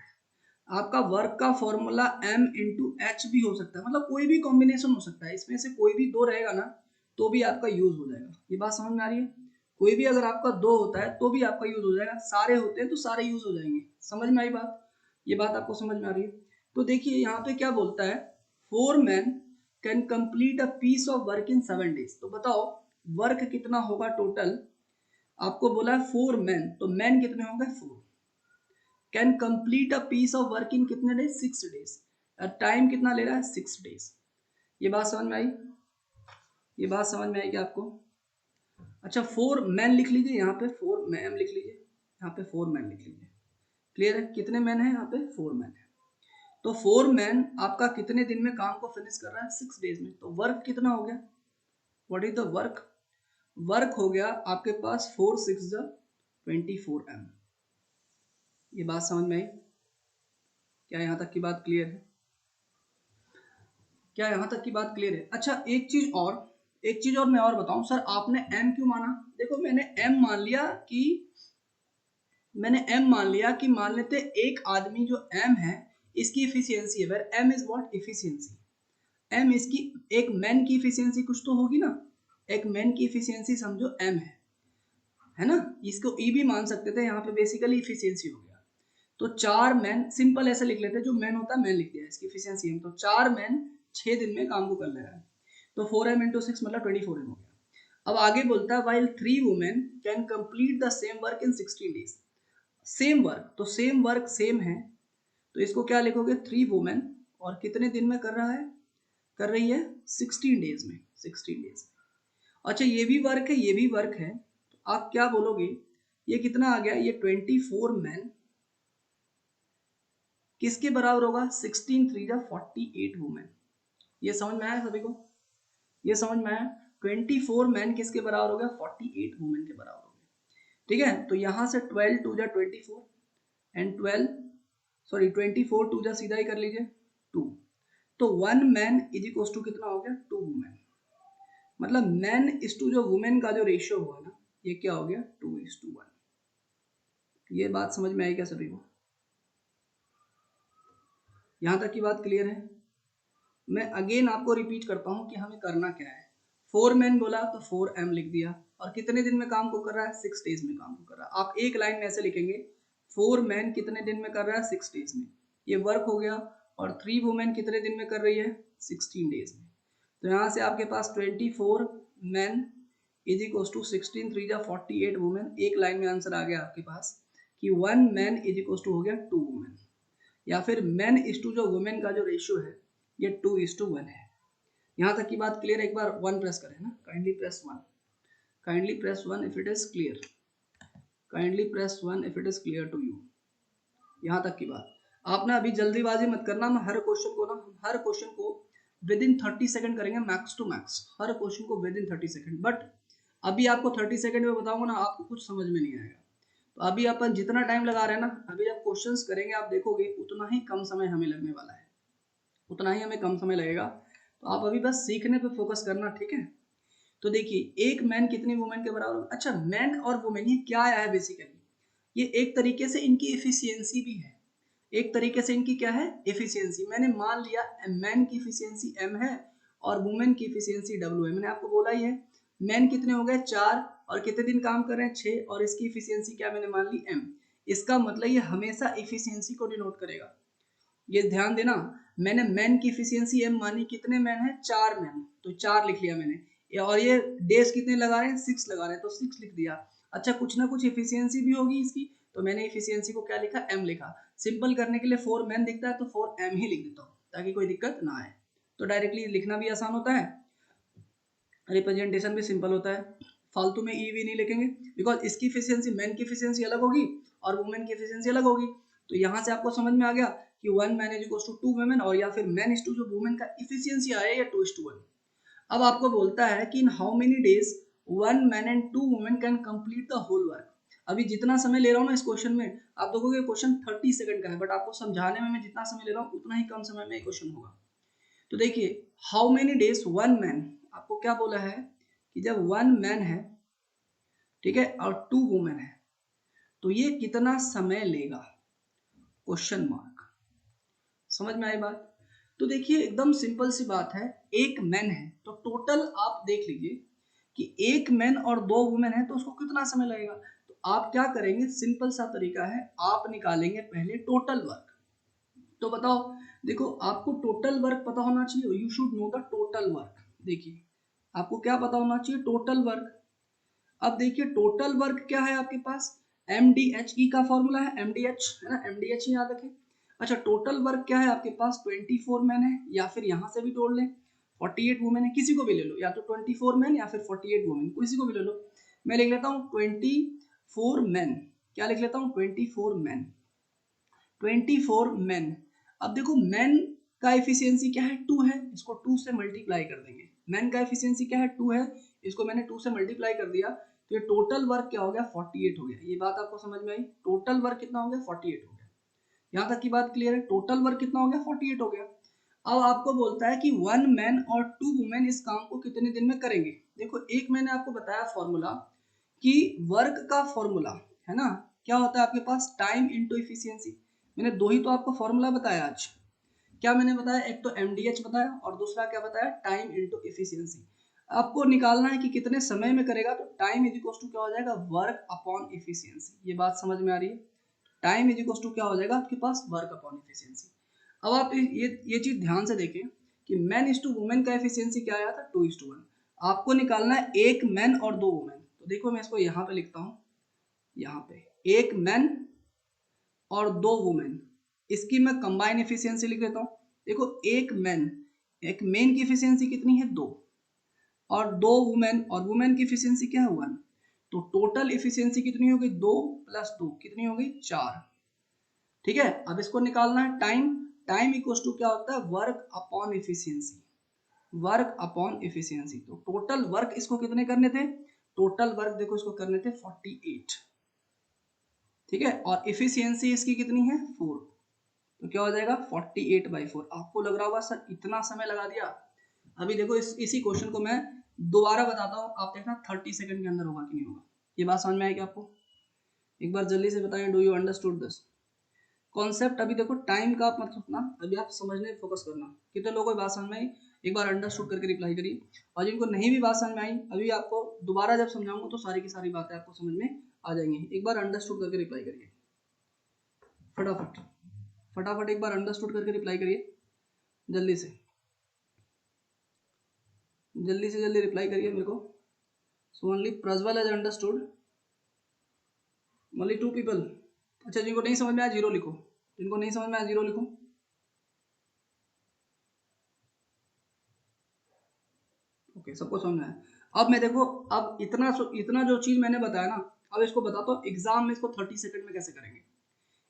A: आपका वर्क का फॉर्मूला M इंटू एच भी हो सकता है, मतलब कोई भी कॉम्बिनेशन हो सकता है, इसमें से कोई भी दो रहेगा ना तो भी आपका यूज हो जाएगा। ये बात समझ में आ रही है? कोई भी अगर आपका दो होता है तो भी आपका यूज हो जाएगा, सारे होते हैं तो सारे यूज हो जाएंगे। समझ में आई बात? ये बात आपको समझ में आ रही है? तो देखिए यहाँ पे क्या बोलता है, 4 men can complete a piece of work in 7 days। तो बताओ वर्क कितना होगा टोटल? आपको बोला है 4 men, तो men कितने होंगे? 4। Can complete a piece of work in कितने डेज? 6 days। टाइम कितना ले रहा है? 6 days। ये बात समझ में आई? ये बात समझ में आई क्या आपको? अच्छा, 4 मैन लिख लीजिए यहाँ पे, 4 मैम लिख लीजिए, यहाँ पे 4 मैन लिख लीजिए। क्लियर है? कितने मैन है यहाँ पे? 4 मैन है। तो 4 मैन आपका कितने दिन में काम को फिनिश कर रहा है? 6 days में। तो वर्क कितना हो गया? What is the work? Work हो गया आपके पास 4 6 24 m। ये बात समझ में आई? क्या यहाँ तक की बात क्लियर है? क्या यहाँ तक की बात क्लियर है? अच्छा, एक चीज और मैं और बताऊं, सर आपने m क्यों माना? देखो मैंने m मान लिया कि मैंने m मान लिया कि मान लेते एक आदमी जो m है इसकी इफिशियंसी है, where m is what efficiency, m इसकी एक मैन की इफिशियंसी कुछ तो होगी ना, एक मैन की इफिशियंसी समझो m है ना, इसको e भी मान सकते थे, यहाँ पे बेसिकली इफिशियंसी हो गया। तो 4 मैन, सिंपल ऐसे लिख लेते, जो मैन होता है मैन लिख दिया, इसकी इफिशियंसी m, तो 4 मैन 6 दिन में काम को कर ले रहा है, तो 4m into 6 मतलब 24m हो गया। अब आगे बोलता है while 3 women can complete the same work in 16 days, same work, तो सेम वर्क सेम है, तो इसको क्या लिखोगे 3 वुमेन, और कितने दिन में कर रहा है, कर रही है 16 डेज में, 16 डेज। अच्छा ये भी वर्क है, ये भी वर्क है, तो आप क्या बोलोगे, ये कितना आ गया, ये 24 मैन किसके बराबर होगा, 16 3 जा 48 वुमेन। ये समझ में आया सभी को, ये समझ में आया, 24 मैन किसके बराबर हो गया, 48 वुमेन के बराबर हो गया, ठीक है। तो यहां से 12 2 जा 24 एंड 12 सॉरी 24 2 जा सीधा ही कर लीजिए 2, तो 1 मैन इज इक्वल टू कितना हो गया 2 वुमेन, मतलब मैन इज टू जो वुमेन का जो रेशियो हुआ ना, ये क्या हो गया 2:1। ये बात समझ में आई क्या सभी को, यहां तक की बात क्लियर है। मैं अगेन आपको रिपीट करता हूं कि हमें करना क्या है, 4 मैन बोला तो 4m लिख दिया, और कितने दिन में काम को कर रहा है, 6 डेज में काम को कर रहा है। आप एक लाइन में ऐसे लिखेंगे, 4 मैन कितने दिन में कर रहा है, 6 डेज में, ये वर्क हो गया, और 3 वुमेन कितने दिन में कर रही है, 16 डेज में। तो यहाँ से आपके पास 24 मैन इज इक्वल टू 16 3 जा 48 वुमेन, एक लाइन में आंसर आ गया आपके पास कि 1 मैन इज इक्वल टू हो गया 2 वुमेन, या फिर मैन इज टू जो वुमेन का जो रेशियो है ये 2:1 है। यहाँ तक की बात क्लियर, एक बार 1 प्रेस करें ना, kindly press 1, kindly press 1 if it is clear, kindly press 1 if it is clear to you. यहाँ तक की बात, आप ना अभी जल्दीबाजी मत करना, मैं हर क्वेश्चन को विद इन 30 सेकंड करेंगे मैक्स टू मैक्स, हर क्वेश्चन को विद इन 30 सेकंड, बट अभी आपको 30 सेकंड में बताऊंगा ना, आपको कुछ समझ में नहीं आएगा। तो अभी अपन जितना टाइम लगा रहे हैं ना, अभी जब क्वेश्चंस करेंगे आप देखोगे उतना ही कम समय हमें लगने वाला है, उतना ही हमें कम समय लगेगा। तो आप अभी बस सीखने पे फोकस करना, ठीक है। तो देखिए एक मैन कितनी वुमेन के बराबर, अच्छा मैन और वुमेन ये क्या है बेसिकली, ये एक तरीके से इनकी एफिशिएंसी भी है, एक तरीके से इनकी क्या है एफिशिएंसी। मैंने मान लिया मैन की एफिशिएंसी m है और वुमेन की एफिशिएंसी w है, मैंने आपको बोला ही है मैन कितने हो गए 4 और कितने दिन काम कर रहे हैं 6, और इसकी एफिशिएंसी क्या मैंने मान ली m। इसका मतलब ये हमेशा एफिशिएंसी को डिनोट करेगा, ये ध्यान देना। मैंने मैन की एफिशिएंसी m मानी, कितने मैन है 4 मैन, तो 4 लिख लिया मैंने, और ये डेज कितने लगा रहे हैं 6 लगा रहे हैं, तो 6 लिख दिया। अच्छा कुछ ना कुछ एफिशिएंसी भी होगी इसकी, तो मैंने एफिशिएंसी को क्या लिखा m लिखा। सिंपल करने के लिए 4 मैन दिखता है तो 4m ही लिख देता हूँ ताकि कोई दिक्कत ना आए, तो डायरेक्टली लिखना भी आसान होता है, रिप्रेजेंटेशन भी सिंपल होता है, फालतू में ई वी नहीं लिखेंगे, बिकॉज इसकी एफिशिएंसी मैन की एफिशिएंसी अलग होगी और वुमेन की एफिशिएंसी अलग होगी। तो यहाँ से आपको समझ में आ गया कि 1 man is equal to 2 women, और या फिर मैन इज टू जो वुमेन का एफिशिएंसी आया या 2:1। अब आपको बोलता है कि in how many days 1 man and 2 women can complete the whole work. अभी जितना समय ले रहा हूँ ना इस क्वेश्चन में, आप देखोगे क्वेश्चन 30 सेकंड का है, बट आपको समझाने में मैं जितना समय ले रहा हूँ उतना ही कम समय में क्वेश्चन होगा। तो देखिए हाउ मेनी डेज 1 मैन, आपको क्या बोला है कि जब 1 मैन है ठीक है और 2 वुमेन है तो ये कितना समय लेगा, क्वेश्चन मार्क। समझ में आई बात। तो देखिए एकदम सिंपल सी बात है, एक मैन है तो टोटल आप देख लीजिए कि एक मैन और 2 वुमेन है तो उसको कितना समय लगेगा। तो आप क्या करेंगे, सिंपल सा तरीका है, आप निकालेंगे पहले टोटल वर्क। तो बताओ, देखो आपको टोटल वर्क पता होना चाहिए, you should know the total work. देखिए आपको क्या पता होना चाहिए, टोटल वर्क। अब देखिए टोटल वर्क क्या है आपके पास, MDHE का फॉर्मूला है, MDH है ना, MDH याद रखें। अच्छा टोटल वर्क क्या है आपके पास, 24 मैन है, या फिर यहाँ से भी तोड़ लें 48 वुमेन है, किसी को भी ले लो, या तो 24 मैन या फिर 48 वुमेन, किसी को भी ले लो। मैं लिख लेता हूँ 24 मैन, क्या लिख लेता हूँ 24 मैन, 24 मैन। अब देखो मैन का एफिशिएंसी क्या है 2 है, इसको 2 से मल्टीप्लाई कर देंगे। मैन का एफिशिएंसी क्या है 2 है, इसको मैंने 2 से मल्टीप्लाई कर दिया, तो ये टोटल वर्क क्या हो गया 48 हो गया। ये बात आपको समझ में आई, टोटल वर्क कितना हो गया 48 हो गया। यहाँ तक की बात क्लियर है, टोटल वर्क कितना हो गया 48 हो गया। अब आपको बोलता है कि 1 मैन और 2 वुमेन इस काम को कितने दिन में करेंगे। देखो एक मैंने आपको बताया फॉर्मूला कि वर्क का फॉर्मूला है ना, क्या होता है आपके पास, टाइम इंटू इफिशियंसी। मैंने दो ही तो आपको फॉर्मूला बताया आज। क्या मैंने बताया, एक तो MDH बताया और दूसरा क्या बताया, टाइम इंटू इफिशियंसी। आपको निकालना है कि कितने समय में करेगा, तो टाइम इज इक्वल टू क्या हो जाएगा, वर्क अपॉन इफिशियंसी। ये बात समझ में आ रही है, टाइम इज इक्वल टू क्या हो जाएगा आपके पास, वर्क अपॉन इफिशियंसी। अब आप ये चीज ध्यान से देखें कि मैन इज टू वुमेन का एफिशिएंसी क्या आया था, 2:1। आपको निकालना है एक मैन और दो वुमेन। तो देखो मैं इसको यहाँ पे लिखता हूँ, यहाँ पे एक मैन और दो वुमेन, इसकी मैं कंबाइन एफिशिएंसी लिख देता हूँ। देखो एक मैन की एफिशिएंसी कितनी है, 2, और दो वुमेन, और वुमेन की एफिशिएंसी क्या है, 1। तो टोटल एफिशिएंसी कितनी हो गई, 2 + 2 कितनी हो गई, 4। ठीक है, अब इसको निकालना है टाइम इक्वल टू क्या होता है, work upon efficiency. Work upon efficiency, तो टोटल वर्क इसको कितने करने थे, टोटल वर्क देखो इसको करने थे 48। ठीक है, और इफिशियंसी इसकी कितनी है, 4। तो क्या हो जाएगा 48/4। आपको लग रहा होगा सर इतना समय लगा दिया। अभी देखो इसी क्वेश्चन को मैं दोबारा बताता हूँ, आप देखना 30 सेकंड के अंदर होगा कि नहीं होगा। ये बात समझ में आएगी आपको, एक बार जल्दी से बताएं, do you understood this concept. अभी देखो टाइम का मत सोचना, अभी आप समझने फोकस करना। कितने लोगों को बात समझ में आई, एक बार अंडरस्टूड करके रिप्लाई करिए। और जिनको नहीं भी बात समझ में आई, अभी आपको दोबारा जब समझाऊंगा तो सारी की सारी बातें आपको समझ में आ जाएंगी। एक बार अंडरस्टूड करके रिप्लाई करिए, फटाफट फटाफट एक बार अंडरस्टूड करके रिप्लाई करिए, जल्दी से जल्दी रिप्लाई करिए मेरे को। So only Prajwal has understood, only 2 people. अच्छा, जिनको नहीं समझ में आया जीरो लिखो, जिनको नहीं समझ में आया जीरो लिखो। ओके, सबको समझ में आया। अब मैं देखो, अब इतना जो चीज मैंने बताया ना, अब इसको बताता हूँ एग्जाम में इसको 30 सेकंड में कैसे करेंगे।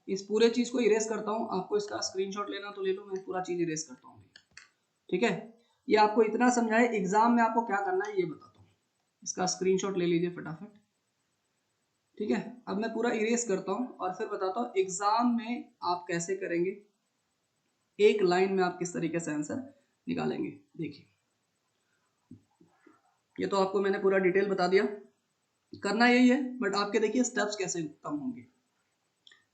A: इस पूरे चीज को इरेज करता हूँ, आपको इसका स्क्रीनशॉट लेना तो ले लो, मैं पूरा चीज इरेज करता हूँ। ठीक है, ये आपको इतना समझाए, एग्जाम में आपको क्या करना है ये बताता हूँ। इसका स्क्रीनशॉट ले लीजिए फटाफट। ठीक है, अब मैं पूरा इरेज करता हूँ और फिर बताता हूँ एग्जाम में आप कैसे करेंगे, एक लाइन में आप किस तरीके से आंसर निकालेंगे। देखिए, ये तो आपको मैंने पूरा डिटेल बता दिया, करना यही है, बट आपके देखिए स्टेप्स कैसे कम होंगे।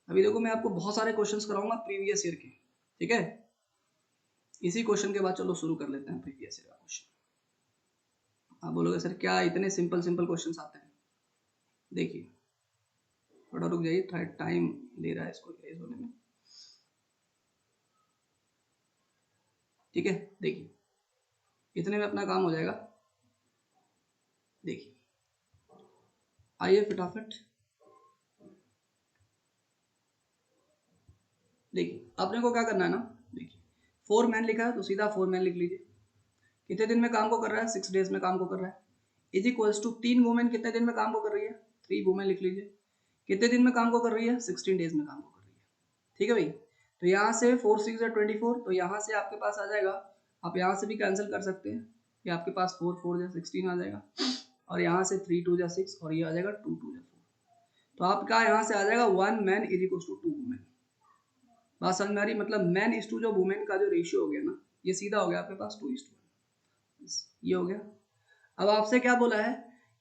A: अभी देखो मैं आपको बहुत सारे क्वेश्चंस कराऊंगा प्रीवियस ईयर के। ठीक है, इसी क्वेश्चन के बाद चलो शुरू कर लेते हैं प्रीवियस ईयर का क्वेश्चन। आप बोलोगे सर क्या इतने सिंपल सिंपल क्वेश्चंस आते हैं। देखिए थोड़ा रुक जाइए, थोड़ा टाइम ले रहा है इसको इरेज होने में। ठीक है, देखिए इतने में अपना काम हो जाएगा। देखिए आइए फटाफट, देखिए अपने को क्या करना है ना, देखिए 4 मैन लिखा है तो सीधा 4 मैन लिख लीजिए। कितने दिन में काम को कर रहा है, 6 डेज में काम को कर रहा है। इज इक्वल्स टू 3 वुमेन कितने दिन में काम को कर रही है, 3 वुमेन लिख लीजिए। कितने दिन में काम को कर रही है, 16 डेज में काम को कर रही है। ठीक है भाई, तो यहाँ से 4 6 24, तो यहाँ से आपके पास आ जाएगा, आप यहाँ से भी कैंसिल कर सकते हैं, ये आपके पास 4 4 या 16 आ जाएगा, और यहाँ से 3 2 या 6, और ये आ जाएगा 2 2 या 4। तो आपका यहाँ से आ जाएगा 1 man is equal to 2 women. बात समझ में आ रही, मतलब मैन इज टू जो वुमेन का जो रेशियो हो गया ना, ये सीधा हो गया आपके पास 2:1। ये हो गया। अब आपसे क्या बोला है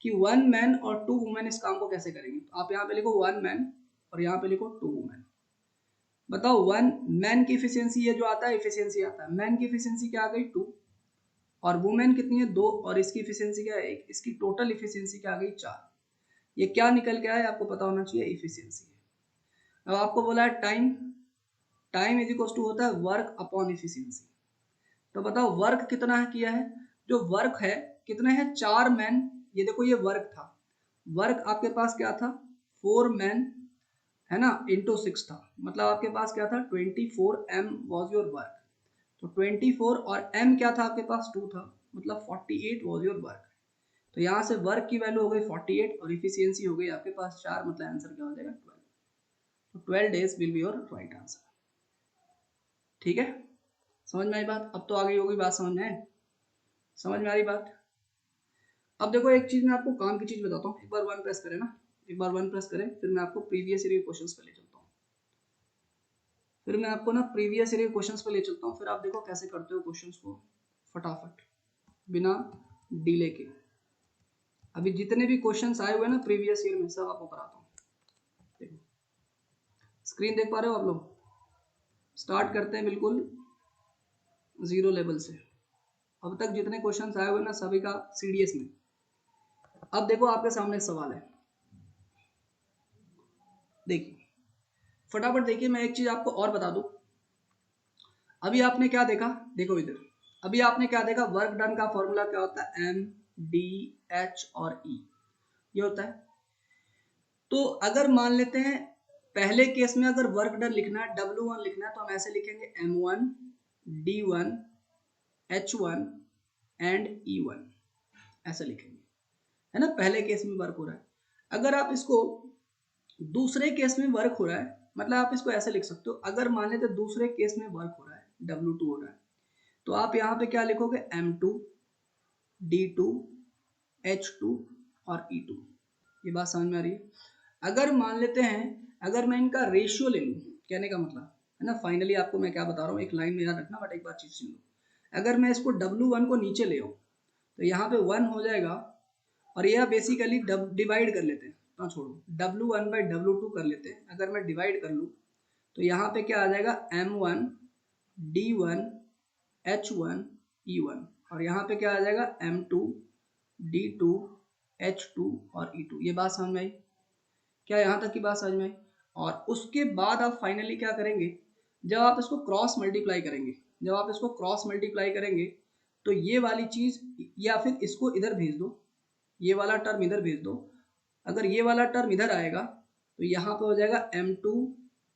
A: कि 1 मैन और 2 वुमेन इस काम को कैसे करेंगे, तो आप यहाँ पे लिखो 1 मैन और यहाँ पे लिखो 2 वुमेन। बताओ 1 मैन की एफिशिएंसी, ये जो आता है एफिशिएंसी आता है, मैन की एफिशिएंसी क्या आ गई 2, और वुमेन कितनी है 2, और इसकी एफिशिएंसी क्या है 1, इसकी टोटल एफिशिएंसी क्या आ गई 4। ये क्या निकल के आया आपको पता होना चाहिए, एफिशिएंसी है। अब आपको बोला है टाइम इज इक्वल टू होता है वर्क अपॉन एफिशिएंसी। तो बताओ वर्क कितना है किया है, जो वर्क है कितने हैं 4 मैन, ये देखो ये वर्क था, वर्क आपके पास क्या था 4 मैन है ना, इंटू 6 था, मतलब आपके पास क्या था 24 M वॉज योर वर्क। तो 24 और M क्या था आपके पास 2 था, मतलब 48 वॉज योर वर्क। तो यहाँ से वर्क की वैल्यू हो गई 48 और इफिशियंसी हो गई आपके पास 4, मतलब आंसर क्या हो जाएगा 12। तो 12 days will be your right answer. ठीक है, समझ में आई बात, अब तो आ गई होगी बात, समझ में समझ में आ रही बात। अब देखो एक चीज मैं आपको काम की चीज बताता हूँ, एक बार 1 प्रेस करें ना, एक बार 1 प्रेस करें, फिर मैं आपको प्रीवियस ईयर के क्वेश्चंस पे ले चलता हूँ, फिर मैं आपको ना प्रीवियस ईयर के क्वेश्चंस पे ले चलता हूँ, फिर आप देखो कैसे करते हो क्वेश्चंस को फटाफट बिना डिले के। अभी जितने भी क्वेश्चंस आए हुए ना प्रीवियस ईयर में सब आपको कराता हूँ। देखो स्क्रीन देख पा रहे हो आप लोग? स्टार्ट करते हैं बिल्कुल 0 लेवल से। अब तक जितने क्वेश्चन आए हुए ना सभी का CDS में। अब देखो आपके सामने सवाल है, देखिए फटाफट देखिए। मैं एक चीज आपको और बता दूं, अभी आपने क्या देखा, देखो इधर, अभी आपने क्या देखा, वर्क डन का फॉर्मूला क्या होता है, MDH और E, ये होता है। तो अगर मान लेते हैं पहले केस में अगर वर्क डन लिखना है, W1 लिखना है, तो हम ऐसे लिखेंगे M1 D1 H1 and E1, ऐसे लिखेंगे, है ना। पहले केस में वर्क हो रहा है। अगर आप इसको दूसरे केस में वर्क हो रहा है, मतलब आप इसको ऐसे लिख सकते हो, अगर मान लेते दूसरे केस में वर्क हो रहा है, W2 हो रहा है, तो आप यहाँ पे क्या लिखोगे, M2 D2 H2 और E2। ये बात समझ में आ रही है? अगर मान लेते हैं, अगर मैं इनका रेशियो ले लूँ, कहने का मतलब है ना, फाइनली आपको मैं क्या बता रहा हूँ, एक लाइन में याद रखना, बट एक बात चीज सुन लो। अगर मैं इसको W1 को नीचे ले आऊँ तो यहाँ पे 1 हो जाएगा, और यह बेसिकली डिवाइड कर लेते हैं, ना छोड़ो, W1 बाई W2 कर लेते हैं। अगर मैं डिवाइड कर लूँ तो यहाँ पे क्या आ जाएगा, M1 D1 H1 E1, और यहाँ पे क्या आ जाएगा, M2 D2 H2 और E2। ये बात समझ में आई? क्या यहाँ तक की बात समझ में आई? और उसके बाद आप फाइनली क्या करेंगे, जब आप इसको क्रॉस मल्टीप्लाई करेंगे, जब आप इसको क्रॉस मल्टीप्लाई करेंगे तो ये वाली चीज, या फिर इसको इधर भेज दो, ये वाला टर्म इधर भेज दो। अगर ये वाला टर्म इधर आएगा तो यहाँ पे हो जाएगा M2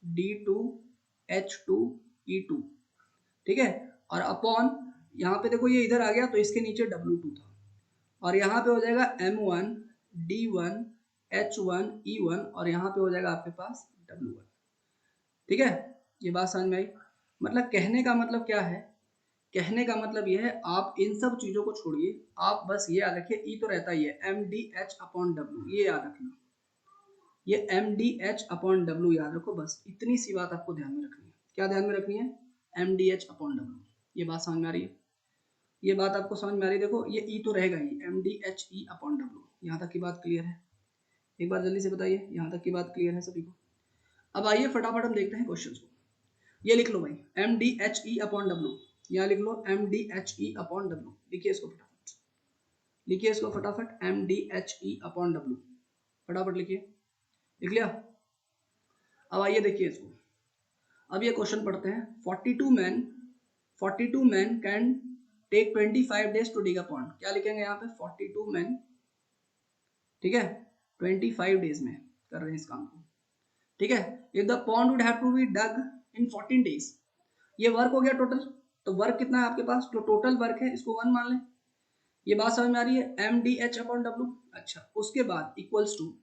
A: D2 H2 E2, ठीक है। और अपॉन यहाँ पे देखो ये इधर आ गया तो इसके नीचे W2 था, और यहाँ पे हो जाएगा M1 D1 H1 E1, और यहाँ पे हो जाएगा आपके पास W1, ठीक है। ये बात समझ में आई? मतलब कहने का मतलब क्या है, कहने का मतलब ये है, आप इन सब चीजों को छोड़िए, आप बस ये याद रखिए, ई तो रहता ही है, MDH अपॉन W, ये याद रखना, ये MDH अपॉन W याद रखो, बस इतनी सी बात आपको ध्यान में रखनी है। क्या ध्यान में रखनी है, MDH अपॉन W। ये बात समझ में आ रही है? ये बात आपको समझ में आ रही है? देखो ये ई तो रहेगा ही, MDHE अपॉन W। यहाँ तक की बात क्लियर है? एक बार जल्दी से बताइए, यहाँ तक की बात क्लियर है सभी को? अब आइए फटाफट हम देखते हैं क्वेश्चन को। ये लिख लो भाई, MDHE अपॉन W, यहाँ लिख लो MDHE अपॉन W, लिखिए इसको फटाफट, लिखिए इसको फटाफट, MDHE अपॉन W, फटाफट लिखिए। लिख लिया? अब आइए देखिए इसको, अब ये क्वेश्चन पढ़ते हैं। 42 men can take 25 days to dig a pond. क्या लिखेंगे यहाँ पे, 42 men, ठीक है, 25 डेज में कर रहे हैं इस काम को, ठीक है। If the pond would have to be dug in 14 days, ये वर्क हो गया टोटल। तो वर्क कितना है आपके पास, जो टोटल वर्क है इसको 1 मान लें। ये बात समझ में आ रही है, MDH अपॉन W। अच्छा, उसके बाद equals to,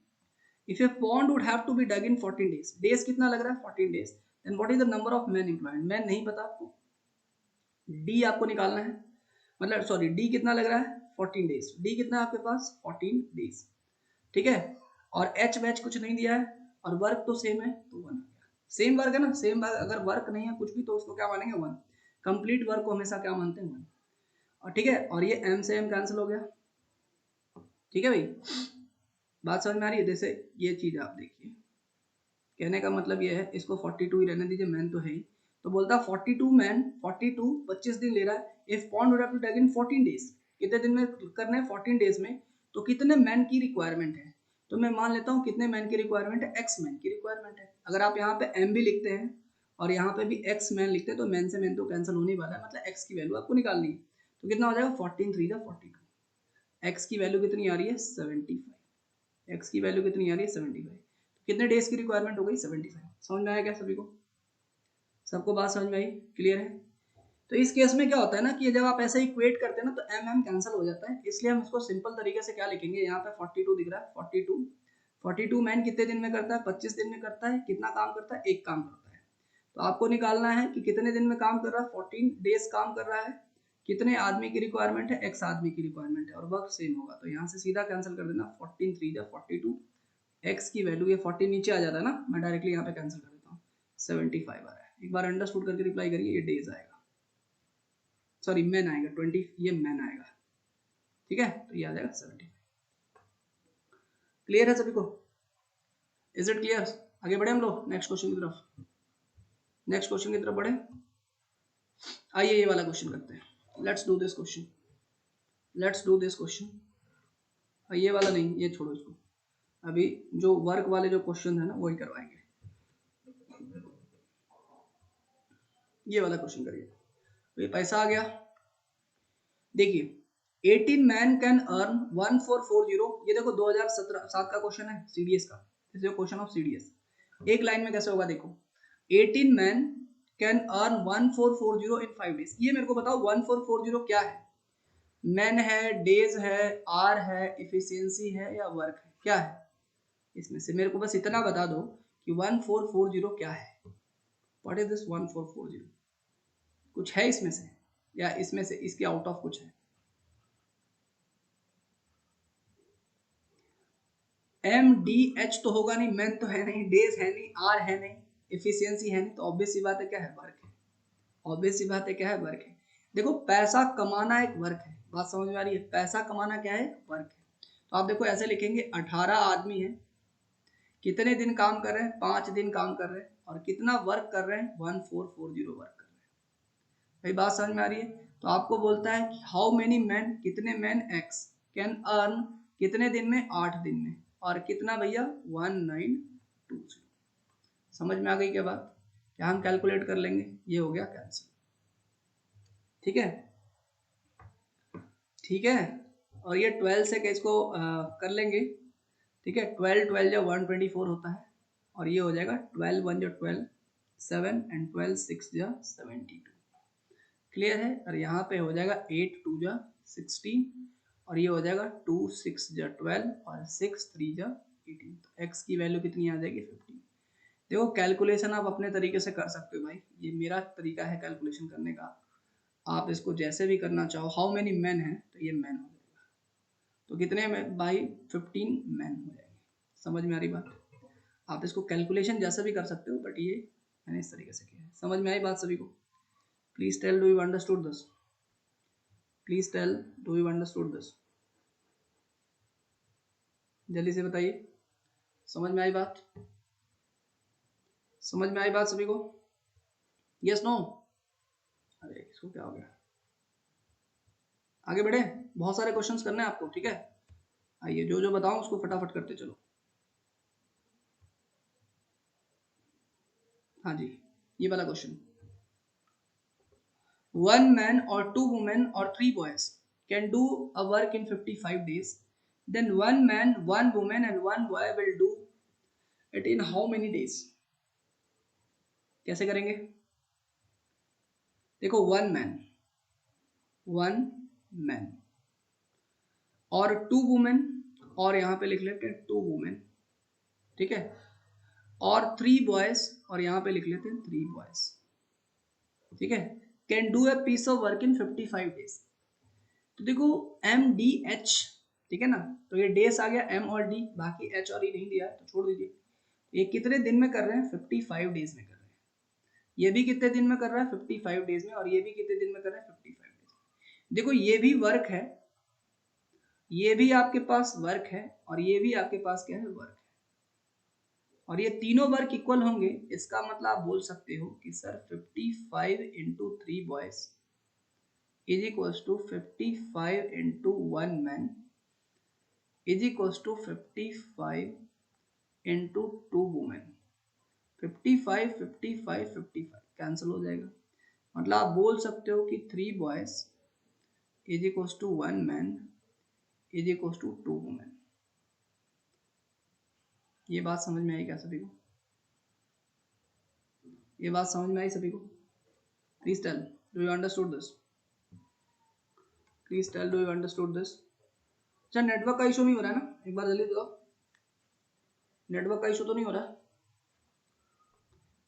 A: if a pond would have to be dug in 14 days, days कितना लग रहा है, 14 days, then what is the number of man employed, man नहीं पता आपको, डी आपको निकालना है, मतलब सॉरी डी कितना लग रहा है, 14 days, डी कितना है आपके पास, 14 days, ठीक है। और एच वैच कुछ नहीं दिया है, और वर्क तो सेम है, तो 1 आ गया। सेम वर्क है ना, सेम वर्क, अगर वर्क नहीं है कुछ भी तो उसको क्या मानेंगे, 1। कंप्लीट वर्क को हमेशा क्या मानते हैं, 1। और ठीक है, और ये m से m कैंसिल हो गया, ठीक है भाई। बात समझ में आ रही है? जैसे ये चीज आप देखिए, कहने का मतलब ये है, इसको 42 ही रहने दीजिए, मैन तो है ही। तो बोलता 42 मैन, 42 25 दिन ले रहा है। If pond would have to take in 14 days, कितने दिन में करना है, 14 डेज में, तो कितने मैन की रिक्वायरमेंट है, तो मैं मान लेता हूँ कितने मैन की रिक्वायरमेंट है, x मैन की रिक्वायरमेंट है। अगर आप यहाँ पे m भी लिखते हैं और यहाँ पे भी x मैन लिखते हैं, तो मैन से मैन तो कैंसिल होने वाला है, मतलब x की वैल्यू आपको निकालनी है। तो कितना हो जाएगा, 14 3 42, x की वैल्यू कितनी आ रही है, 75, x की वैल्यू कितनी आ रही है, 75। कितने डेज की रिक्वायरमेंट हो गई, 75। समझ में आया क्या सभी को, सबको बात समझ में आई, क्लियर है? तो इस केस में क्या होता है ना, कि जब आप ऐसे इक्वेट करते हैं ना, तो m कैंसिल हो जाता है, इसलिए हम इसको सिंपल तरीके से क्या लिखेंगे, यहाँ पे 42 दिख रहा है, 42 मैन कितने दिन में करता है, 25 दिन में करता है। कितना काम करता है, एक काम करता है। तो आपको निकालना है कि कितने दिन में काम कर रहा है, 14 डेज काम कर रहा है। कितने आदमी की रिक्वायरमेंट है, x आदमी की रिक्वायरमेंट है, और वर्क सेम होगा, तो यहाँ से सीधा कैंसिल कर देना, 14 3 42, x की वैल्यू, ये 40 नीचे आ जाता है ना, मैं डायरेक्टली यहाँ पे कैंसिल कर देता हूँ, 75 आ रहा है। एक बार अंडरस्टूड करके रिप्लाई करिए, ये डेज आएगा, सॉरी मैन आएगा, 20, ये मैन आएगा, ठीक है। तो ये आ जाएगा 75। क्लियर है सभी को, इज इट क्लियर? आगे बढ़े हम लोग नेक्स्ट क्वेश्चन की तरफ, नेक्स्ट क्वेश्चन की तरफ बढ़े। आइए ये वाला क्वेश्चन करते हैं, let's do this question, let's do this question. ये वाला नहीं, ये छोड़ो इसको, अभी जो वर्क वाले जो क्वेश्चन है ना वही करवाएंगे। ये वाला क्वेश्चन करिए। तो ये पैसा आ गया, देखिए 18 मैन कैन अर्न 1440, ये देखो 2017 का क्वेश्चन है सीडीएस का, this is question of CDS. एक लाइन में कैसे होगा देखो, 18 man can earn 1440 in 5 days. ये मेरे को बताओ 1440 क्या है, मैन है, डेज है, आर है, इफिशियंसी है या वर्क है, क्या है इसमें से? मेरे को बस इतना बता दो कि 1440 क्या है, व्हाट इज दिस 1440? कुछ है इसमें से, या इसमें से इसके आउट ऑफ कुछ है? एम डी एच तो होगा नहीं, मैन तो है नहीं, डेज है नहीं, आर है नहीं, इफिशियंसी है नहीं, तो ऑब्वियस सी बात है क्या है, वर्क है। ऑब्वियस सी बात है क्या है, वर्क है। देखो पैसा कमाना एक वर्क है, बात समझ में आ रही है, पैसा कमाना क्या है, वर्क है। तो आप देखो ऐसे लिखेंगे 18 आदमी है, कितने दिन काम कर रहे हैं, 5 दिन काम कर रहे हैं, और कितना वर्क कर रहे हैं, 1440 वर्क कर रहे हैं। भाई बात समझ में आ रही है। तो आपको बोलता है कि हाउ मेनी मैन, कितने मैन एक्स कैन अर्न, कितने दिन में, 8 दिन में, और कितना भैया 1920। समझ में आ गई क्या बात? क्या हम कैलकुलेट कर लेंगे, ये हो गया कैंसिल। ठीक है, ठीक है। और ये 12 से इसको कर लेंगे, ठीक है। 12 12 जो 124 होता है, और ये हो जाएगा 12 1 जो 12, 7 एंड 12 6 जो 72। क्लियर है। और यहाँ पे हो जाएगा 8 2 जा 16, और ये हो जाएगा 2 6 जा 12 और 6 3 जा 18। तो x की वैल्यू कितनी आ जाएगी, 15। देखो कैलकुलेशन आप अपने तरीके से कर सकते हो भाई, ये मेरा तरीका है कैलकुलेशन करने का, आप इसको जैसे भी करना चाहो। हाउ मेनी मैन है, तो ये मैन हो जाएगा, तो कितने में भाई 15 मैन हो जाएंगे। समझ में आ रही बात? आप इसको कैलकुलेशन जैसा भी कर सकते हो, बट ये मैंने इस तरीके से किया है। समझ में आई बात सभी को? Please tell do you understood this, please tell do you understood this, जल्दी से बताइए, समझ में आई बात? समझ में आई बात सभी को? Yes no? अरे इसको क्या हो गया, आगे बढ़े, बहुत सारे क्वेश्चंस करने हैं आपको, ठीक है। आइए जो जो बताऊं उसको फटाफट करते चलो। हाँ जी, ये वाला question, 1 man or 2 women or 3 boys can do a work in 55 days, then 1 man 1 woman and 1 boy will do it in how many days? कैसे करेंगे? देखो 1 मैन और 2 वुमेन, और यहाँ पे लिख लेते हैं 2 वुमेन, ठीक है, और 3 बॉयज, और यहाँ पे लिख लेते हैं 3 बॉयज, ठीक है। Can do a piece of work in 55 days. तो देखो एम डी एच, ठीक है ना, तो ये डेज आ गया एम और डी, बाकी एच और ई नहीं दिया तो छोड़ दीजिए। ये कितने दिन में कर रहे हैं, 55 डेज में कर रहे हैं। ये भी कितने दिन में कर रहा है, 55 डेज में, और ये भी कितने दिन में कर रहा है, 55 डेज। देखो ये भी वर्क है, ये भी आपके पास वर्क है, और ये भी आपके पास क्या है, वर्क है, और ये तीनों वर्क इक्वल होंगे। इसका मतलब आप बोल सकते हो कि sir 55 into 3 boys is equals to 55 into 1 man is equals to 55 into 2 women. 55 55 55 cancel हो जाएगा, मतलब आप बोल सकते हो कि 3 boys is equals to 1 man is equals to 2 women. ये बात समझ में आई क्या सभी को? ये बात समझ में आई सभी को? Please tell do you understood this, please tell do you understood this. अच्छा नेटवर्क का इशू नहीं हो रहा है ना, एक बार जल्दी बताओ, नेटवर्क का इशू तो नहीं हो रहा?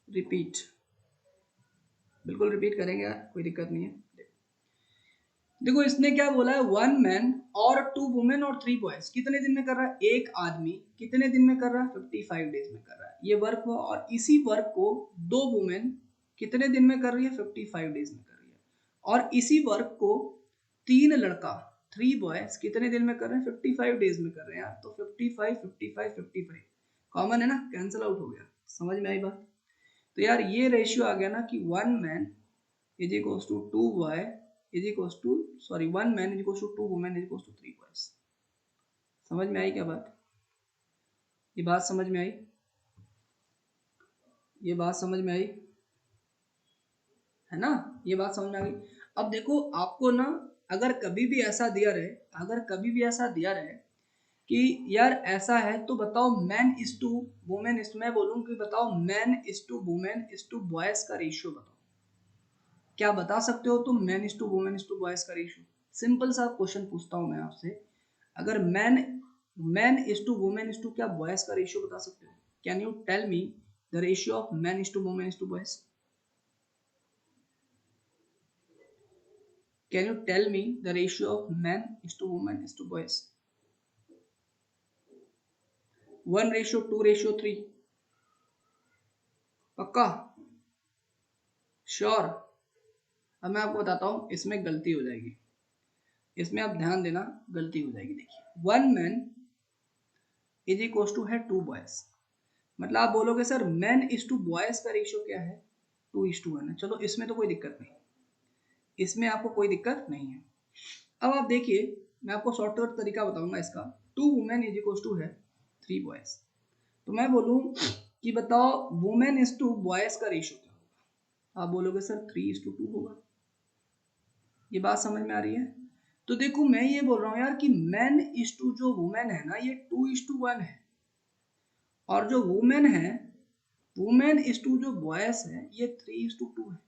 A: रिपीट, बिल्कुल रिपीट करेंगे यार, कोई दिक्कत नहीं है। देखो इसने क्या बोला है, 1 मैन और 2 वुमेन और 3 बॉयज कितने दिन में कर रहा है, एक आदमी कितने दिन में कर रहा है, 55 डेज में कर रहा है, ये वर्क हुआ। और इसी वर्क को 2 वुमेन कितने दिन में कर रही है, 55 डेज में कर रही है, और इसी वर्क को 3 लड़का 3 बॉयज कितने दिन में कर रहे हैं, 55 डेज में कर रहे हैं यार। तो 55 55 55 कॉमन है ना, कैंसिल आउट हो गया। समझ में आई बात? तो यार ये रेशियो आ गया ना कि 1 man is equals to 2 boy is equals to 1 man is equals to 2 women is equals to 3 boys. समझ में आई क्या बात? ये बात समझ में आई? ये बात समझ में आई है ना? ये बात समझ में आ गई। अब देखो आपको ना, अगर कभी भी ऐसा दिया रहे, अगर कभी भी ऐसा दिया रहे कि यार ऐसा है तो बताओ man is to women is, मैं बोलूँ कि बताओ man is to women is to boys का रेशियो बताओ, क्या बता सकते हो तुम man is to women is to boys का रेशियो? सिंपल सा क्वेश्चन पूछता हूँ मैं आपसे, अगर man is to women is to, क्या बॉयज का रेशियो बता सकते हो? Can you tell me the ratio of man is to women is to boys? Can you tell me the ratio of man is to women is to boys? 1:2:3? पक्का? Sure? अब मैं आपको बताता हूँ, इसमें गलती हो जाएगी, इसमें आप ध्यान देना, गलती हो जाएगी। देखिए 1 मैन इज इक्वल टू है 2 बॉयज, मतलब आप बोलोगे sir man is to boys का रेशियो क्या है? 2:1 है। चलो इसमें तो कोई दिक्कत नहीं, इसमें आपको कोई दिक्कत नहीं है। अब आप देखिए, मैं आपको शॉर्टकट तरीका बताऊंगा इसका। 2 वुमेन इज इक्वल टू है 3 बॉयज, तो मैं बोलूँ कि बताओ वुमेन इज टू बॉयज का रेशियो क्या होगा? आप बोलोगे सर 3:2 होगा। ये बात समझ में आ रही है? तो देखो मैं ये बोल रहा हूँ यार कि मैन इज टू जो वुमेन है ना, ये 2:1 है, और जो वुमेन है, वुमेन इज टू जो बॉयज है, ये 3:2 है।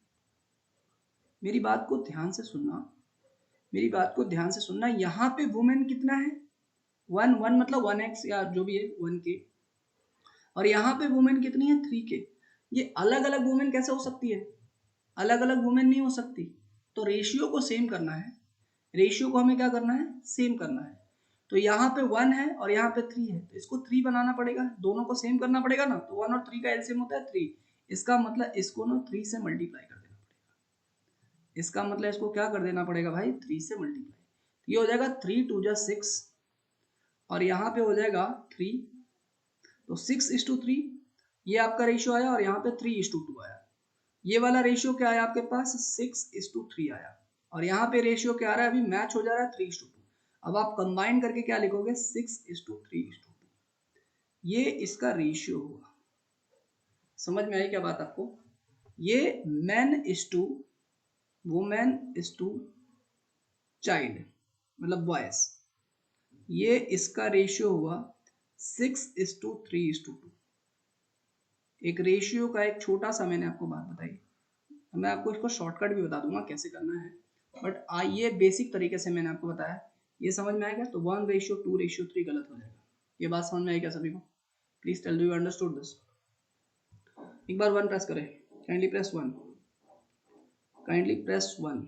A: मेरी बात को ध्यान से सुनना, मेरी बात को ध्यान से सुनना। यहाँ पे वुमेन कितना है? 1 मतलब 1x या जो भी है 1k, और यहाँ पे वुमेन कितनी है? 3k। ये अलग अलग वुमेन कैसे हो सकती है? अलग अलग वुमेन नहीं हो सकती। तो रेशियो को सेम करना है, रेशियो को हमें क्या करना है? सेम करना है। तो यहाँ पे 1 है और यहाँ पे 3 है, तो इसको 3 बनाना पड़ेगा, दोनों को सेम करना पड़ेगा ना। तो 1 और 3 का एलसीएम होता है 3, इसका मतलब इसको ना 3 से मल्टीप्लाई कर देना पड़ेगा, इसका मतलब इसको क्या कर देना पड़ेगा भाई? 3 से मल्टीप्लाई। ये हो जाएगा 3×2=6, और यहाँ पे हो जाएगा 3, तो 6:3 ये आपका रेशियो आया, और यहाँ पे 3:2 आया। ये वाला रेशियो क्या आया आपके पास? 6:3 आया, और यहाँ पे रेशियो क्या आ रहा है? अभी मैच हो जा रहा है 3:2। अब आप कंबाइन करके क्या लिखोगे? 6:3:2, ये इसका रेशियो होगा। समझ में आई क्या बात आपको? ये man is to women is to child मतलब बॉयज, ये इसका रेशियो हुआ 6:3:2। एक रेशियो का एक छोटा सा मैंने आपको बात बताई, मैं आपको इसको शॉर्टकट भी बता दूंगा कैसे करना है, बट ये बेसिक तरीके से मैंने आपको बताया। ये समझ में आएगा? तो 1:2:3 गलत हो जाएगा। ये बात समझ में आई क्या सभी को? Please tell, do you understood this? एक बार 1 प्रेस करें, काइंडली प्रेस 1, काइंडली प्रेस 1।